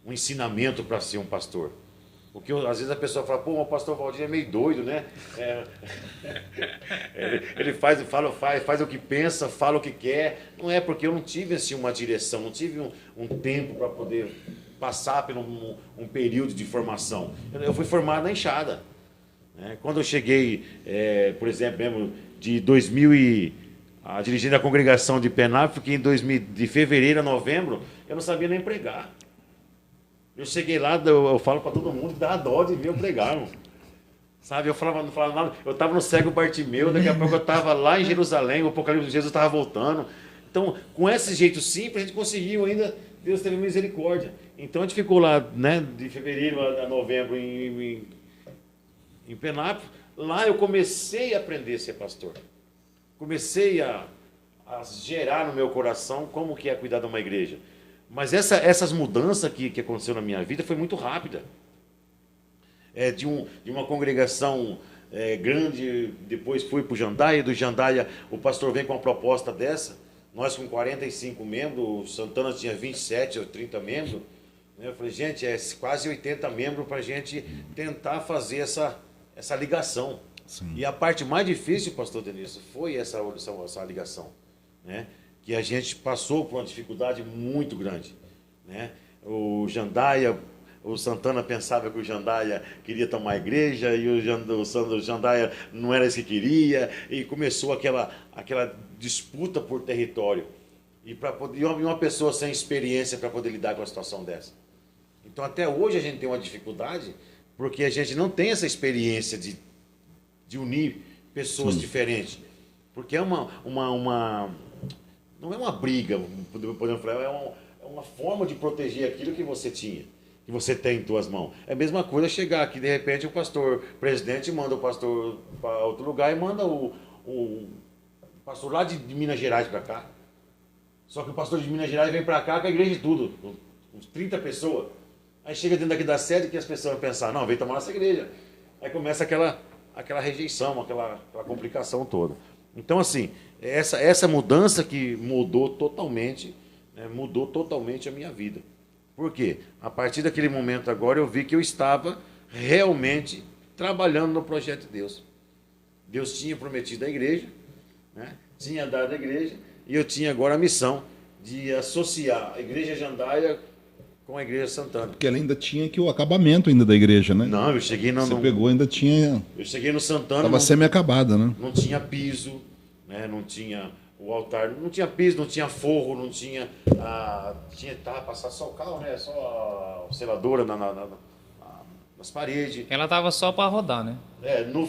S2: ensinamento para ser um pastor. Porque às vezes a pessoa fala, o pastor Valdir é meio doido, né? Ele faz o que pensa, fala o que quer. Não é porque eu não tive assim, uma direção, não tive um tempo para poder passar por um período de formação. Eu fui formado na enxada. Né? Quando eu cheguei, por exemplo, mesmo de 2000 dirigindo a congregação de Penápolis, fiquei de fevereiro a novembro, eu não sabia nem pregar. Eu cheguei lá, eu falo para todo mundo, dá dó de ver eu pregar, irmão. Sabe, não falava nada. Eu estava no cego Bartimeu, daqui a pouco eu estava lá em Jerusalém, o Apocalipse de Jesus estava voltando. Então, com esse jeito simples, a gente conseguiu ainda, Deus teve misericórdia. Então, a gente ficou lá, né, de fevereiro a novembro em Penápolis. Lá eu comecei a aprender a ser pastor. Comecei a gerar no meu coração como que é cuidar de uma igreja. Mas essas mudanças que aconteceu na minha vida foi muito rápida. De uma congregação grande, depois fui para o Jandaia, do Jandaia o pastor vem com uma proposta dessa, nós com 45 membros, o Santana tinha 27 ou 30 membros, né? Eu falei, gente, quase 80 membros para a gente tentar fazer essa ligação. Sim. E a parte mais difícil, pastor Denilson, foi essa ligação, né? Que a gente passou por uma dificuldade muito grande, né? O Jandaia, o Santana pensava que o Jandaia queria tomar a igreja e o Jandaia não era isso que queria, e começou aquela disputa por território. E uma pessoa sem experiência para poder lidar com a situação dessa. Então até hoje a gente tem uma dificuldade porque a gente não tem essa experiência de unir pessoas diferentes. Porque é não é uma briga, podemos falar, é uma forma de proteger aquilo que você tinha, que você tem em tuas mãos. É a mesma coisa chegar aqui, de repente, o pastor presidente manda o pastor para outro lugar e manda o pastor lá de Minas Gerais para cá. Só que o pastor de Minas Gerais vem para cá com a igreja de tudo, uns 30 pessoas. Aí chega dentro daqui da sede que as pessoas vão pensar, não, vem tomar nossa igreja. Aí começa aquela rejeição, aquela complicação toda. Então, assim, essa mudança que mudou totalmente, né, mudou totalmente a minha vida. Por quê? A partir daquele momento agora eu vi que eu estava realmente trabalhando no projeto de Deus. Deus tinha prometido a igreja, né, tinha dado a igreja, e eu tinha agora a missão de associar a igreja Jandaia com a igreja Santana.
S4: Porque ela ainda tinha que o acabamento ainda da igreja, né?
S2: Não, eu cheguei no...
S4: Você pegou, ainda tinha...
S2: Eu cheguei no Santana...
S4: Estava semi-acabada, né?
S2: Não tinha piso, né? Não tinha o altar, não tinha piso, não tinha forro, não tinha... Tava passar só o cal, né? Só a seladora nas paredes.
S3: Ela tava só para rodar, né?
S2: No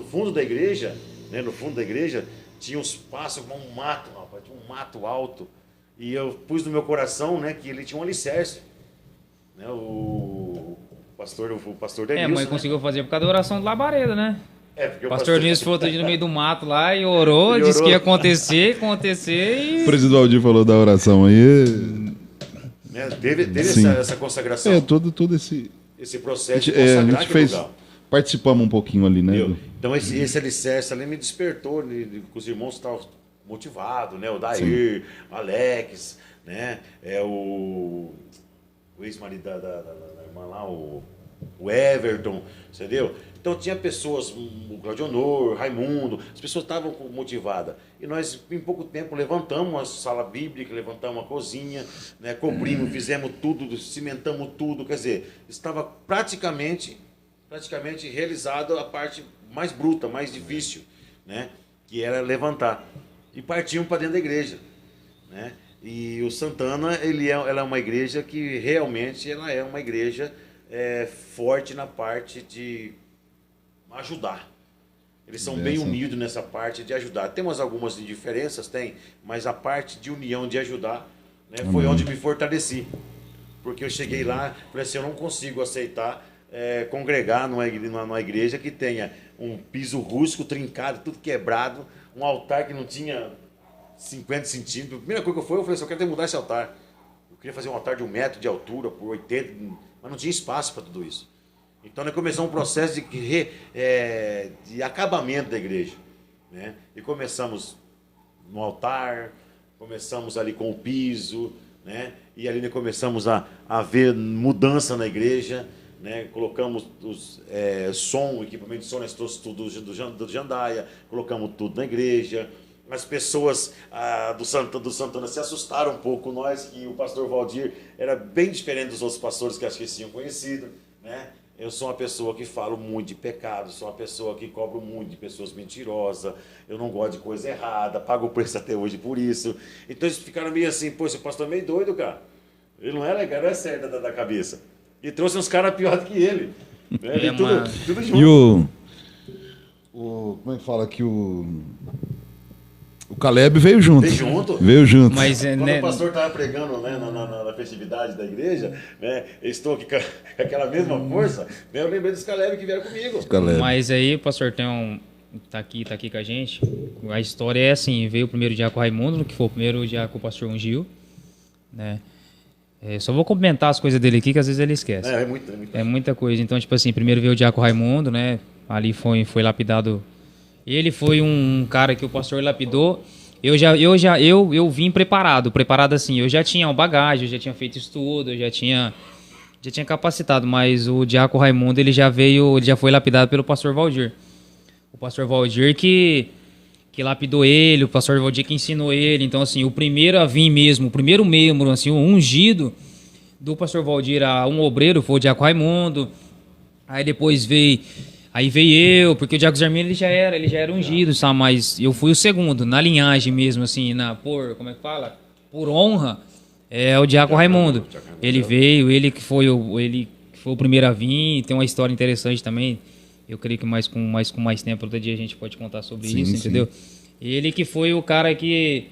S2: fundo da igreja, né? No fundo da igreja, tinha uns passos, um mato, rapaz, tinha um mato alto. E eu pus no meu coração, né, que ele tinha um alicerce. Né, o pastor Denilson,
S3: mas conseguiu fazer por causa da oração de labareda, né?
S2: Porque
S3: o pastor Denilson foi outro dia no meio do mato lá e orou, disse que ia acontecer e...
S4: O presidente Valdir falou da oração aí.
S2: Né, teve essa consagração.
S4: Todo esse
S2: processo de consagrar
S4: a gente fez, participamos um pouquinho ali, né?
S2: Então esse alicerce ali me despertou, que os irmãos estavam motivado, né? O Dair, o Alex, né? O ex-marido da irmã lá, o Everton, entendeu? Então tinha pessoas, o Claudionor, Raimundo, as pessoas estavam motivadas. E nós, em pouco tempo, levantamos a sala bíblica, levantamos a cozinha, né? Cobrimos, fizemos tudo, cimentamos tudo, quer dizer, estava praticamente realizado a parte mais bruta, mais difícil, né? Que era levantar. E partimos para dentro da igreja, né? E o Santana, ela é uma igreja que realmente ela é uma igreja forte na parte de ajudar. Eles são bem unidos nessa parte de ajudar. Temos algumas diferenças, mas a parte de união, de ajudar, né, foi onde me fortaleci. Porque eu cheguei lá, falei assim, eu não consigo aceitar congregar numa igreja que tenha um piso rústico, trincado, tudo quebrado, um altar que não tinha 50 centímetros. A primeira coisa que eu falei assim, eu quero mudar esse altar. Eu queria fazer um altar de 1 metro de altura, por 80, mas não tinha espaço para tudo isso. Então nós começamos um processo de acabamento da igreja, né? E começamos no altar, começamos ali com o piso, né? E ali nós começamos a ver mudança na igreja, né? Colocamos equipamento de som, nós trouxemos tudo do Jandaia, colocamos tudo na igreja. As pessoas do Santana se assustaram um pouco com nós, que o pastor Valdir era bem diferente dos outros pastores que acho que eles tinham conhecido, né? Eu sou uma pessoa que falo muito de pecado, sou uma pessoa que cobro muito de pessoas mentirosas, eu não gosto de coisa errada, pago o preço até hoje por isso. Então eles ficaram meio assim, pô, esse pastor é meio doido, cara. Ele não é legal, não é certo da cabeça. E trouxe uns caras piores que ele. Né? Tudo junto.
S4: E como é que fala que o Caleb veio junto. Veio junto.
S3: Mas,
S2: quando o pastor estava pregando, né, na festividade da igreja, né, eu estou aqui com aquela mesma força, né, eu lembrei dos Caleb que vieram comigo.
S3: Mas aí, pastor, tá aqui com a gente. A história é assim, veio o primeiro diácono Raimundo, que foi o primeiro diácono que o pastor ungiu. né? Só vou comentar as coisas dele aqui, que às vezes ele esquece. É muita coisa. Então, tipo assim, primeiro veio o Diácono Raimundo, né? Ali foi lapidado. Ele foi um cara que o pastor lapidou. Eu vim preparado assim. Eu já tinha uma bagagem, eu já tinha feito estudo, eu já tinha capacitado. Mas o Diácono Raimundo, ele já foi lapidado pelo pastor Valdir. O pastor Valdir que lapidou ele, o pastor Valdir que ensinou ele. Então, assim, o primeiro a vir mesmo, o primeiro membro, assim, o ungido do pastor Valdir a um obreiro foi o Diácono Raimundo. Aí depois veio eu, porque o Diácono Zarmino ele já era ungido, sabe? Mas eu fui o segundo, na linhagem mesmo, assim, como é que fala? Por honra, é o Diácono Raimundo. Ele veio, ele que foi o primeiro a vir, tem uma história interessante também. Eu creio que com mais tempo, outro dia a gente pode contar sobre isso, entendeu? Ele que foi o cara que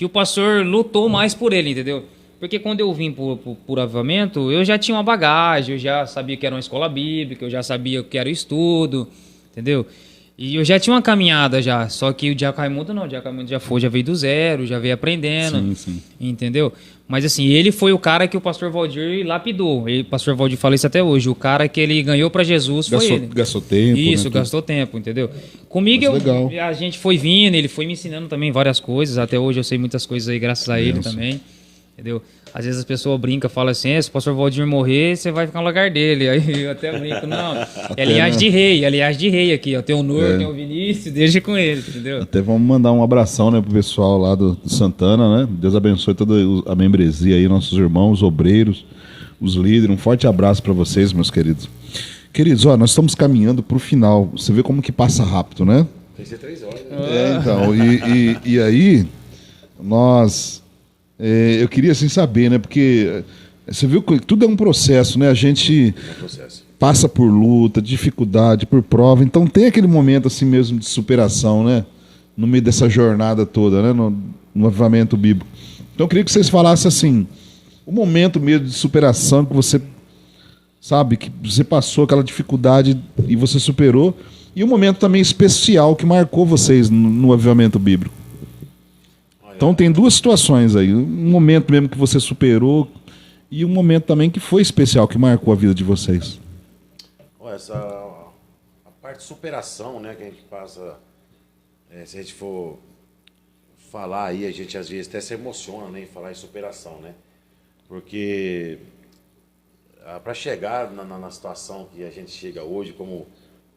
S3: o pastor lutou mais por ele, entendeu? Porque quando eu vim por avivamento, eu já tinha uma bagagem, eu já sabia que era uma escola bíblica, eu já sabia o que era o estudo, entendeu? E eu já tinha uma caminhada já, só que o Diácono Raimundo não, o Diácono Raimundo já veio do zero, já veio aprendendo, entendeu? Mas assim, ele foi o cara que o pastor Valdir lapidou, o pastor Valdir fala isso até hoje, o cara que ele ganhou para Jesus foi ele.
S4: Gastou tempo,
S3: isso,
S4: né,
S3: gastou tempo, entendeu? Comigo a gente foi vindo, ele foi me ensinando também várias coisas, até hoje eu sei muitas coisas aí graças a ele também. Entendeu? Às vezes as pessoas brincam, falam assim, se o pastor Valdir morrer, você vai ficar no lugar dele. Aí eu até brinco, não, é linhagem de rei aqui, ó. Tem o Nur, tem o Vinícius, deixa com ele, entendeu?
S4: Até vamos mandar um abração, né, pro pessoal lá do Santana, né? Deus abençoe toda a membresia aí, nossos irmãos, os obreiros, os líderes. Um forte abraço para vocês, meus queridos. Queridos, ó, nós estamos caminhando pro final. Você vê como que passa rápido, né?
S2: Tem que ser 3 horas. Né?
S4: Então, e aí, eu queria assim saber, né? Porque você viu que tudo é um processo, né? A gente passa por luta, dificuldade, por prova. Então tem aquele momento assim mesmo de superação, né? No meio dessa jornada toda, né? No avivamento bíblico. Então eu queria que vocês falassem assim, o momento mesmo de superação que você sabe, que você passou aquela dificuldade e você superou, e um momento também especial que marcou vocês no avivamento bíblico. Então tem duas situações aí, um momento mesmo que você superou e um momento também que foi especial, que marcou a vida de vocês.
S2: A parte de superação, né, que a gente passa, se a gente for falar aí, a gente às vezes até se emociona, né, em falar em superação, né, porque para chegar na situação que a gente chega hoje como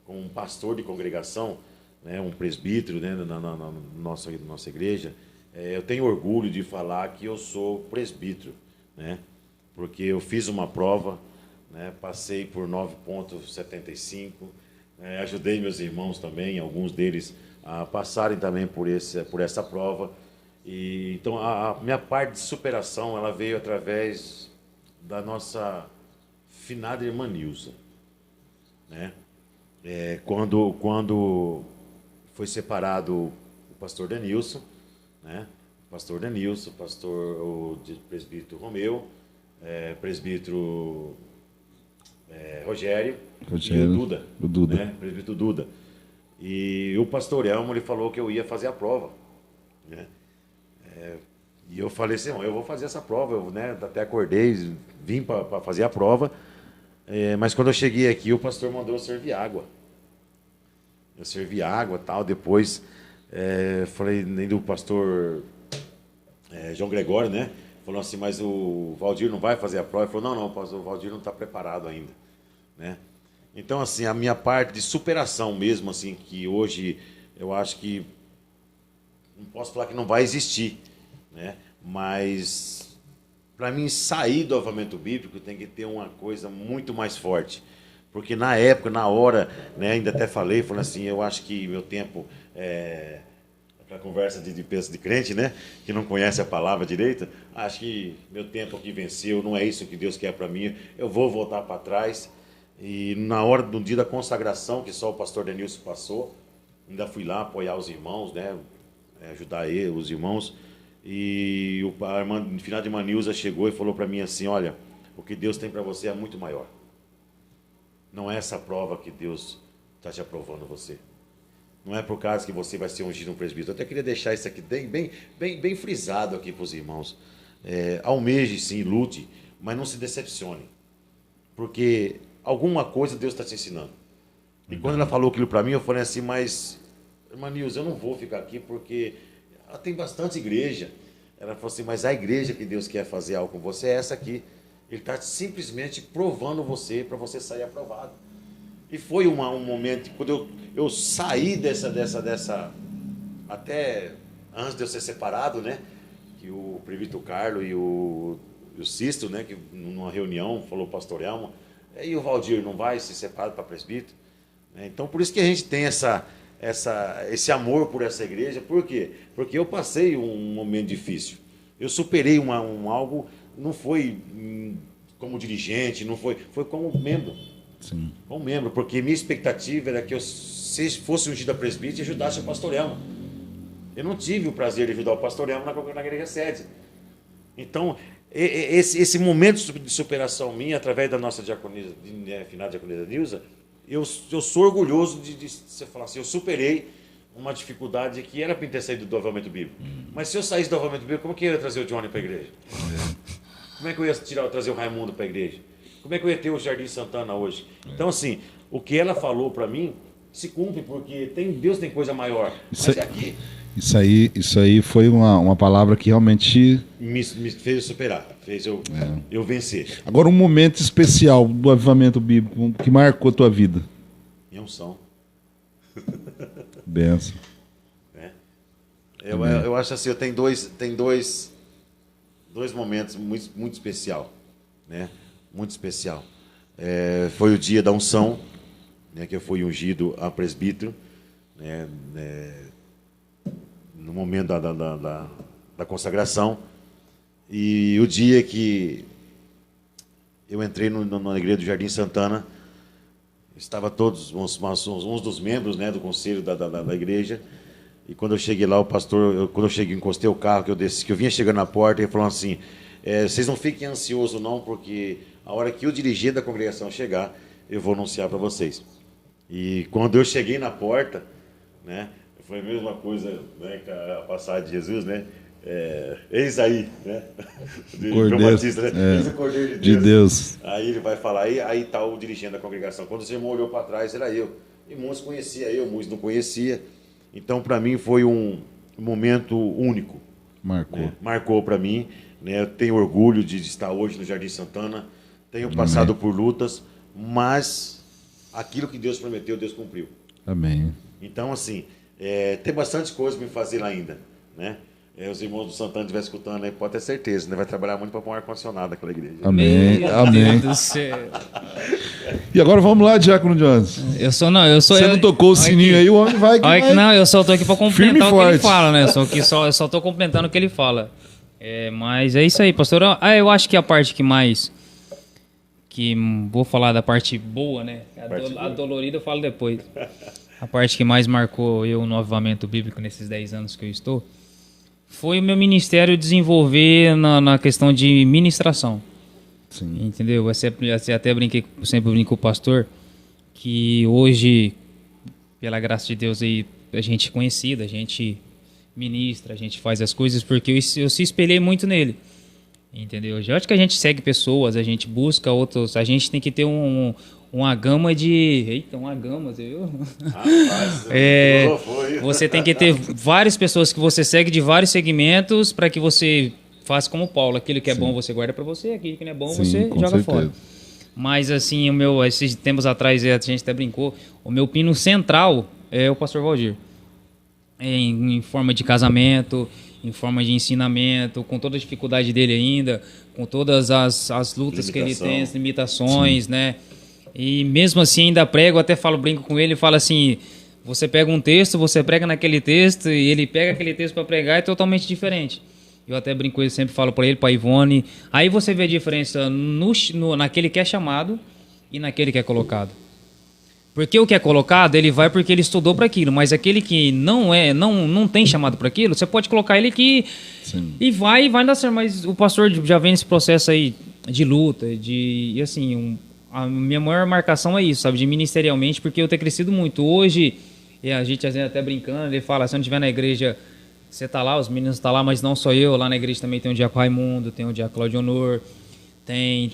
S2: um pastor de congregação, né, um presbítero, né, na nossa igreja, eu tenho orgulho de falar que eu sou presbítero, né? Porque eu fiz uma prova, né? Passei por 9,75, ajudei meus irmãos também, alguns deles a passarem também por essa prova. E, então, a minha parte de superação ela veio através da nossa finada irmã Nilza, né? Quando foi separado o pastor Denilson, né? Pastor Denilson, o presbítero Romeu, presbítero Rogério e o Duda. Né? Presbítero Duda. E o pastor Elmo, ele falou que eu ia fazer a prova, né? E eu falei assim, eu vou fazer essa prova, eu, né, até acordei, vim para fazer a prova, mas quando eu cheguei aqui, o pastor mandou eu servir água. Eu servi água e tal, depois falei nem do pastor João Gregório, né? Falou assim, mas o Valdir não vai fazer a prova? Ele falou, não, pastor, o Valdir não está preparado ainda, né? Então, assim, a minha parte de superação mesmo, assim, que hoje eu acho que não posso falar que não vai existir, né? Mas para mim sair do avivamento bíblico tem que ter uma coisa muito mais forte. Porque na época, na hora, né, ainda até falei assim, eu acho que meu tempo, para conversa de crente, né, que não conhece a palavra direito, acho que meu tempo aqui venceu, não é isso que Deus quer para mim, eu vou voltar para trás. E na hora do dia da consagração, que só o pastor Denilson passou, ainda fui lá apoiar os irmãos, né, ajudar os irmãos, e a irmã, no final de Manilza, chegou e falou para mim assim, olha, o que Deus tem para você é muito maior. Não é essa prova que Deus está te aprovando você. Não é por causa que você vai ser ungido um presbítero. Eu até queria deixar isso aqui bem frisado aqui para os irmãos. almeje sim, lute, mas não se decepcione. Porque alguma coisa Deus está te ensinando. E quando ela falou aquilo para mim, eu falei assim, mas, irmã Nilza, eu não vou ficar aqui porque tem bastante igreja. Ela falou assim, mas a igreja que Deus quer fazer algo com você é essa aqui. Ele está simplesmente provando você para você sair aprovado. E foi um momento, quando eu saí dessa, até antes de eu ser separado, né? Que o presbítero Carlos e o Sisto, né? Que numa reunião falou, pastor Elmo, e o Valdir não vai ser separado para presbítero? Então, por isso que a gente tem esse amor por essa igreja. Por quê? Porque eu passei um momento difícil. Eu superei algo, não foi como dirigente, não foi como membro.
S4: Sim.
S2: Como membro, porque minha expectativa era que eu fosse ungido a presbítero e ajudasse o pastor Elmo. Eu não tive o prazer de ajudar o pastor Elmo na igreja sede. Então, esse momento de superação minha, através da nossa diaconisa, finada diaconisa Nilza, eu sou orgulhoso de você falar assim, eu superei uma dificuldade que era para ter saído do avivamento bíblico. Mas se eu saísse do avivamento bíblico, como que eu ia trazer o Johnny para a igreja? Como é que eu ia trazer o Raimundo para a igreja? Como é que eu ia ter o Jardim Santana hoje? Então, assim, o que ela falou para mim se cumpre, porque Deus tem coisa maior. Mas é aqui.
S4: Isso aí foi uma palavra que realmente
S2: Me fez superar, fez eu vencer.
S4: Agora, um momento especial do avivamento bíblico que marcou a tua vida.
S2: Em unção.
S4: Benção.
S2: Eu acho assim, tem dois momentos muito especial, né? Muito especial. Foi o dia da unção, né? Que eu fui ungido a presbítero, né? No momento da consagração, e o dia que eu entrei na igreja do Jardim Santana, estava todos uns dos membros, né, do conselho da igreja, e quando eu cheguei lá, o pastor, quando eu encostei o carro, que eu vinha chegando na porta, ele falou assim, vocês não fiquem ansiosos não, porque a hora que o dirigente da congregação chegar, eu vou anunciar para vocês. E quando eu cheguei na porta, né, foi a mesma coisa, né, a passagem de Jesus, né? Eis aí, né?
S4: Cordeiro,
S2: João Batista, né? Eis o Cordeiro
S4: de Deus.
S2: Aí ele vai falar, aí está o dirigente da congregação. Quando o irmão olhou para trás, era eu. E muitos conhecia eu, muitos não conhecia. Então, para mim, foi um momento único.
S4: Marcou.
S2: Né? Marcou para mim. Né? Eu tenho orgulho de estar hoje no Jardim Santana. Tenho passado por lutas, mas aquilo que Deus prometeu, Deus cumpriu.
S4: Amém.
S2: Então, assim, tem bastante coisa para me fazer lá ainda, né? Os irmãos do Santana estiverem escutando aí, pode ter certeza, né? Vai trabalhar muito para pôr um ar-condicionado naquela igreja.
S4: Amém,
S3: Meu
S4: amém.
S3: Deus do céu.
S4: E agora vamos lá, Diácono Jones.
S3: Você
S4: não tocou o sininho aí, o homem vai que vai.
S3: Não, eu só tô aqui para
S4: Firme e
S3: complementar o que ele
S4: forte.
S3: fala, né? Eu só tô complementando o que ele fala. Mas é isso aí, pastor. Eu acho que a parte vou falar da parte boa, né? A dolorida eu falo depois. A parte que mais marcou eu no avivamento bíblico nesses 10 anos que eu estou foi o meu ministério desenvolver na questão de ministração.
S4: Sim.
S3: Entendeu? Eu até sempre brinco com o pastor, que hoje, pela graça de Deus, aí, a gente é conhecido, a gente ministra, a gente faz as coisas porque eu se espelhei muito nele. Entendeu? Eu acho que a gente segue pessoas, a gente busca outros, a gente tem que ter uma gama de... Eita, uma gama, você viu?
S2: Rapaz,
S3: você tem que ter várias pessoas que você segue de vários segmentos para que você faça como Paulo. Aquilo que é bom você guarda para você, aquilo que não é bom você
S4: com
S3: joga
S4: certeza.
S3: fora. Mas assim, esses tempos atrás a gente até brincou, o meu pino central é o pastor Valdir. Em forma de casamento, em forma de ensinamento, com toda a dificuldade dele ainda, com todas as lutas que ele tem, as limitações, né? E mesmo assim ainda prego, até brinco com ele e falo assim, você pega um texto, você prega naquele texto e ele pega aquele texto para pregar, é totalmente diferente. Eu até brinco, eu sempre falo para ele, para Ivone, aí você vê a diferença naquele que é chamado e naquele que é colocado. Porque o que é colocado, ele vai porque ele estudou para aquilo, mas aquele que não tem chamado para aquilo, você pode colocar ele aqui e vai dar certo. Mas o pastor já vem nesse processo aí de luta, e assim, a minha maior marcação é isso, sabe, de ministerialmente, porque eu tenho crescido muito. Hoje, a gente até brincando, ele fala, se eu não estiver na igreja você tá lá, os meninos tá lá, mas não só eu. Lá na igreja também tem o Diácono Raimundo, tem o Diácono Claudio Honor, tem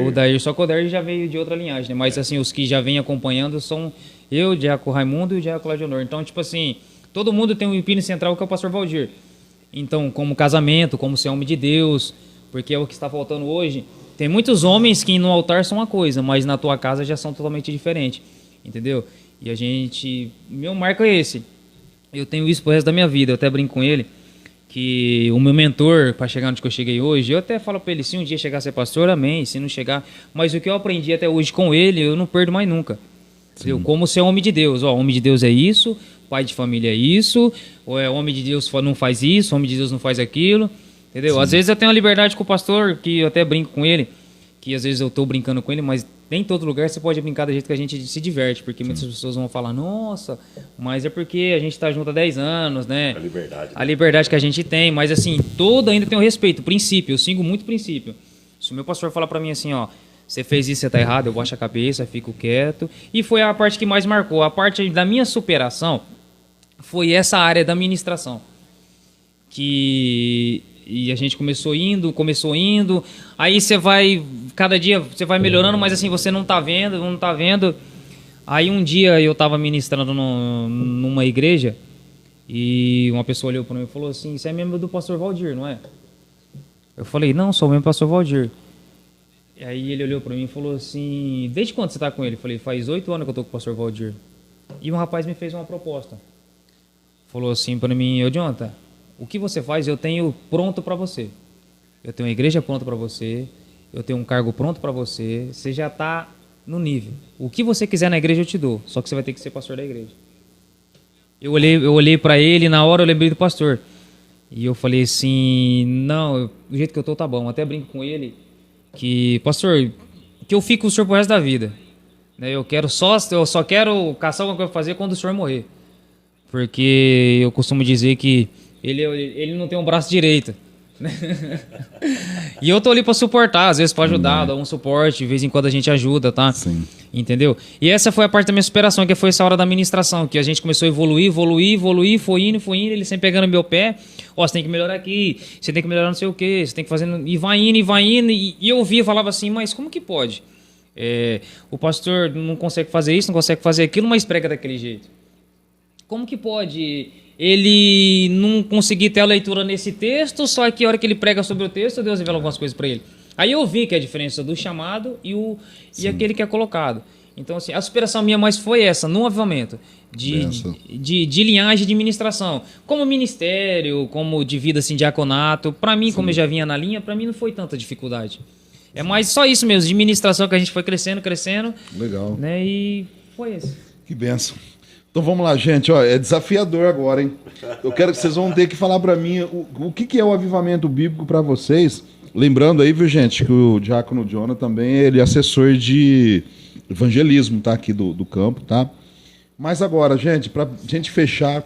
S3: o Dair. Só que o Dair já veio de outra linhagem, né? Mas assim, os que já vêm acompanhando são eu, o Diácono Raimundo e o Diácono Claudio Honor. Então, tipo assim, todo mundo tem um empino central que é o pastor Valdir. Então, como casamento, como ser homem de Deus, porque é o que está faltando hoje. Tem muitos homens que no altar são uma coisa, mas na tua casa já são totalmente diferentes, entendeu? E a gente... Meu marco é esse. Eu tenho isso pro resto da minha vida. Eu até brinco com ele, que o meu mentor, para chegar onde eu cheguei hoje, eu até falo para ele, se um dia chegar a ser pastor, amém. Se não chegar... Mas o que eu aprendi até hoje com ele, eu não perdo mais nunca. Entendeu? Como ser homem de Deus. Ó, homem de Deus é isso, pai de família é isso, ou é homem de Deus não faz isso, homem de Deus não faz aquilo. Entendeu? Sim. Às vezes eu tenho uma liberdade com o pastor, que eu até brinco com ele, que às vezes eu tô brincando com ele, mas nem em todo lugar você pode brincar do jeito que a gente se diverte, porque muitas pessoas vão falar, nossa, mas é porque a gente tá junto há 10 anos, né?
S2: A liberdade.
S3: A liberdade que a gente tem, mas assim, todo ainda tem o respeito, princípio, eu sigo muito princípio. Se o meu pastor falar pra mim assim, ó, você fez isso, você tá errado, eu baixo a cabeça, fico quieto. E foi a parte que mais marcou, a parte da minha superação foi essa área da ministração. E a gente começou indo, aí você vai, cada dia você vai melhorando, mas assim, você não tá vendo. Aí um dia eu tava ministrando numa igreja e uma pessoa olhou para mim e falou assim, você é membro do pastor Valdir, não é? Eu falei, não, sou membro do pastor Valdir. E aí ele olhou para mim e falou assim, desde quando você tá com ele? Eu falei, faz 8 anos que eu tô com o pastor Valdir. E um rapaz me fez uma proposta. Falou assim para mim, ô Jonathan, o que você faz eu tenho pronto para você. Eu tenho uma igreja pronta para você, eu tenho um cargo pronto para você, você já está no nível. O que você quiser na igreja eu te dou, só que você vai ter que ser pastor da igreja. Eu olhei para ele e na hora eu lembrei do pastor. E eu falei assim, não, do jeito que eu tô tá bom. Até brinco com ele que, pastor, que eu fico com o senhor pro resto da vida. Eu só quero caçar alguma coisa pra fazer quando o senhor morrer. Porque eu costumo dizer que ele não tem um braço direito. E eu tô ali pra suportar, às vezes pra ajudar, dar um suporte, de vez em quando a gente ajuda, tá? Sim. Entendeu? E essa foi a parte da minha superação, que foi essa hora da administração, que a gente começou a evoluir, foi indo, ele sempre pegando meu pé, ó, você tem que melhorar aqui, você tem que melhorar não sei o que, você tem que fazer, e vai indo, e eu ouvia e falava assim, mas como que pode? O pastor não consegue fazer isso, não consegue fazer aquilo, mas prega daquele jeito. Como que pode ele não conseguir ter a leitura nesse texto, só que a hora que ele prega sobre o texto, Deus revela algumas coisas para ele. Aí eu vi que é a diferença do chamado e aquele que é colocado. Então, assim, a superação minha mais foi essa, no avivamento, de linhagem de ministração. Como ministério, como de vida, assim, diaconato, para mim, como eu já vinha na linha, para mim não foi tanta dificuldade. É mais só isso mesmo, de ministração que a gente foi crescendo.
S4: Legal.
S3: Né, e foi isso.
S4: Que benção. Então vamos lá, gente. Ó, é desafiador agora, hein? Eu quero que vocês vão ter que falar para mim o que é o avivamento bíblico para vocês. Lembrando aí, viu, gente, que o diácono Jonathan também ele é assessor de evangelismo, tá? Aqui do campo, tá? Mas agora, gente, para gente fechar,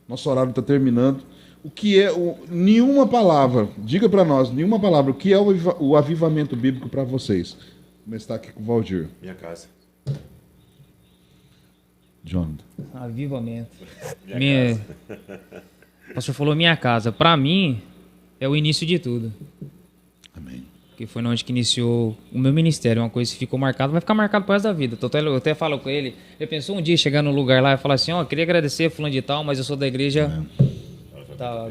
S4: nosso horário está terminando. O que é nenhuma palavra? Diga para nós, nenhuma palavra. O que é o avivamento bíblico para vocês? Vou começar aqui com o Valdir.
S2: Minha casa.
S4: Jonathan.
S3: Avivamento. O pastor falou minha casa. Para mim, é o início de tudo.
S4: Amém.
S3: Que foi onde que iniciou o meu ministério. Uma coisa que ficou marcada, vai ficar marcado pro resto da vida. Eu até falo com ele. Ele pensou um dia chegar num lugar lá e falar assim, queria agradecer fulano de tal, mas eu sou da igreja. Tá,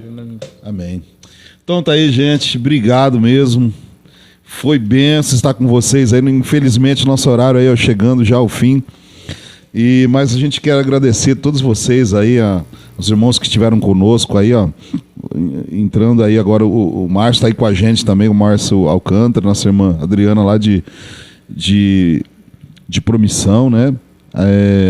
S4: amém. Então tá aí, gente. Obrigado mesmo. Foi benção estar com vocês aí. Infelizmente, nosso horário aí chegando já ao fim. Mas a gente quer agradecer a todos vocês aí, os irmãos que estiveram conosco aí, ó. Entrando aí agora, o Márcio está aí com a gente também, o Márcio Alcântara, nossa irmã Adriana lá de Promissão, né?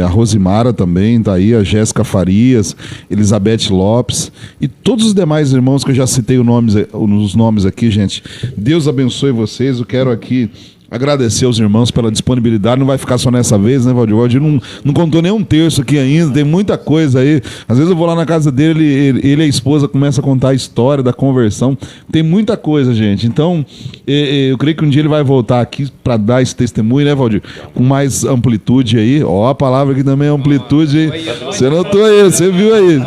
S4: A Rosimara também está aí, a Jéssica Farias, Elizabeth Lopes e todos os demais irmãos que eu já citei os nomes aqui, gente. Deus abençoe vocês, eu quero aqui agradecer aos irmãos pela disponibilidade. Não vai ficar só nessa vez, né, Valdir? O Valdir não contou nem um terço aqui ainda, tem muita coisa aí. Às vezes eu vou lá na casa dele, ele e a esposa começam a contar a história da conversão. Tem muita coisa, gente. Então, eu creio que um dia ele vai voltar aqui para dar esse testemunho, né, Valdir? Com mais amplitude aí. Ó, a palavra aqui também é amplitude aí. Você notou aí, você viu aí.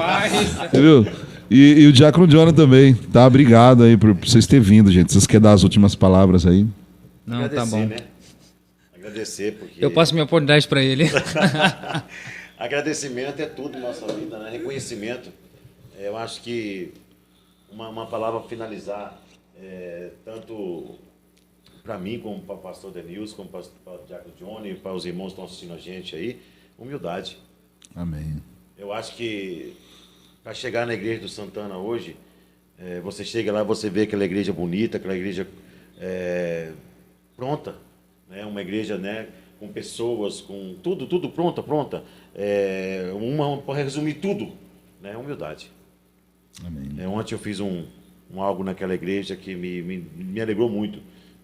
S4: Você viu? E o Diácono Johnny também. Tá, obrigado aí por vocês terem vindo, gente. Vocês querem dar as últimas palavras aí?
S3: Não,
S2: Agradecer,
S3: tá bom.
S2: né? Agradecer, porque...
S3: Eu passo minha oportunidade para ele.
S2: Agradecimento é tudo na nossa vida, né? Reconhecimento. Eu acho que uma palavra para finalizar, tanto para mim, como para o pastor Denilson, como para o Diácono Johnny, para os irmãos que estão assistindo a gente aí, humildade.
S4: Amém.
S2: Eu acho que para chegar na igreja do Santana hoje, você chega lá, você vê aquela igreja bonita, aquela igreja pronta, né? Uma igreja, né, com pessoas, com tudo pronta. Para resumir tudo, né? Humildade.
S4: Amém.
S2: Ontem eu fiz um algo naquela igreja que me alegrou muito,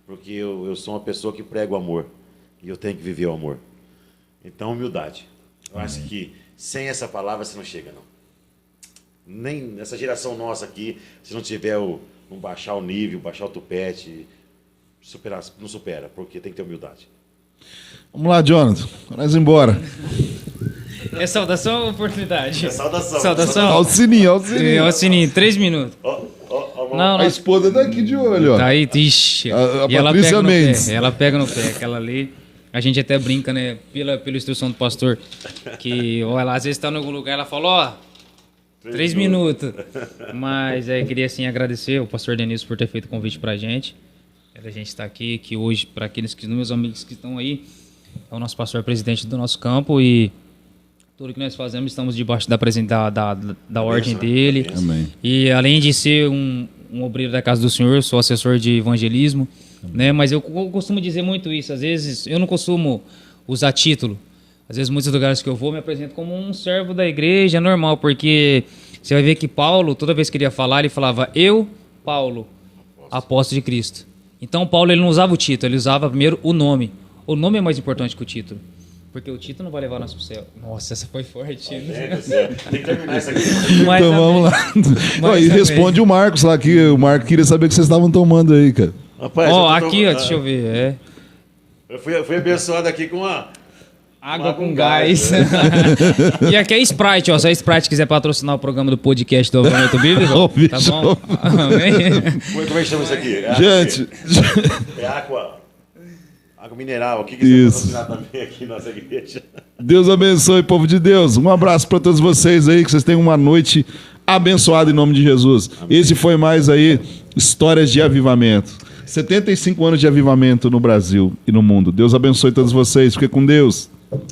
S2: porque eu sou uma pessoa que prega o amor e eu tenho que viver o amor. Então, humildade. Eu acho que sem essa palavra você não chega, não. Nem nessa geração nossa aqui, se não tiver não baixar o nível, baixar o tupete, não supera, porque tem que ter humildade.
S4: Vamos lá, Jonathan. Nós embora.
S3: É saudação ou oportunidade?
S2: É saudação.
S3: Saudação.
S4: Ao sininho, ao sininho.
S3: É o sininho, 3 minutos. Não,
S4: A esposa daqui de olho, ó.
S3: Tá aí, ixi.
S4: A
S3: E ela
S4: Patrícia
S3: pega no
S4: Mendes.
S3: pé. Ela pega no pé, aquela ali. A gente até brinca, né? Pela instrução do pastor. Que, ó, ela às vezes tá em algum lugar, ela fala, ó, 3 minutos. Mas queria, assim, agradecer o pastor Denilson por ter feito o convite pra gente. A gente está aqui, que hoje, para aqueles meus amigos que estão aí, é o nosso pastor presidente do nosso campo e tudo que nós fazemos estamos debaixo da ordem dele.
S4: Amém.
S3: E além de ser um obreiro da casa do Senhor, sou assessor de evangelismo, né? Mas eu costumo dizer muito isso. Às vezes eu não costumo usar título. Às vezes muitos lugares que eu vou me apresento como um servo da igreja, normal, porque você vai ver que Paulo, toda vez que ele ia falar, ele falava eu, Paulo, apóstolo de Cristo. Então Paulo ele não usava o título, ele usava primeiro o nome. O nome é mais importante que o título. Porque o título não vai levar nós pro céu. Nossa, essa foi forte.
S2: Tem que terminar isso aqui.
S3: Mas
S4: Então vamos lá. Ó, e responde o Marcos lá, que o Marcos queria saber o que vocês estavam tomando aí, cara.
S2: Rapaz,
S3: Ó, aqui, ó, deixa eu ver.
S2: Eu fui abençoado aqui com a...
S3: Água com gás. E aqui é Sprite, ó. Se a Sprite quiser patrocinar o programa do podcast do Avamento Bíblico, tá bom? Amém.
S2: Como é que chama isso aqui?
S4: Gente,
S2: É água mineral. O que
S4: Isso.
S2: você patrocinar também aqui na nossa igreja?
S4: Deus abençoe, povo de Deus. Um abraço para todos vocês aí, que vocês tenham uma noite abençoada em nome de Jesus. Amém. Esse foi mais aí Histórias de Avivamento. 75 anos de avivamento no Brasil e no mundo. Deus abençoe todos vocês. Fique com Deus.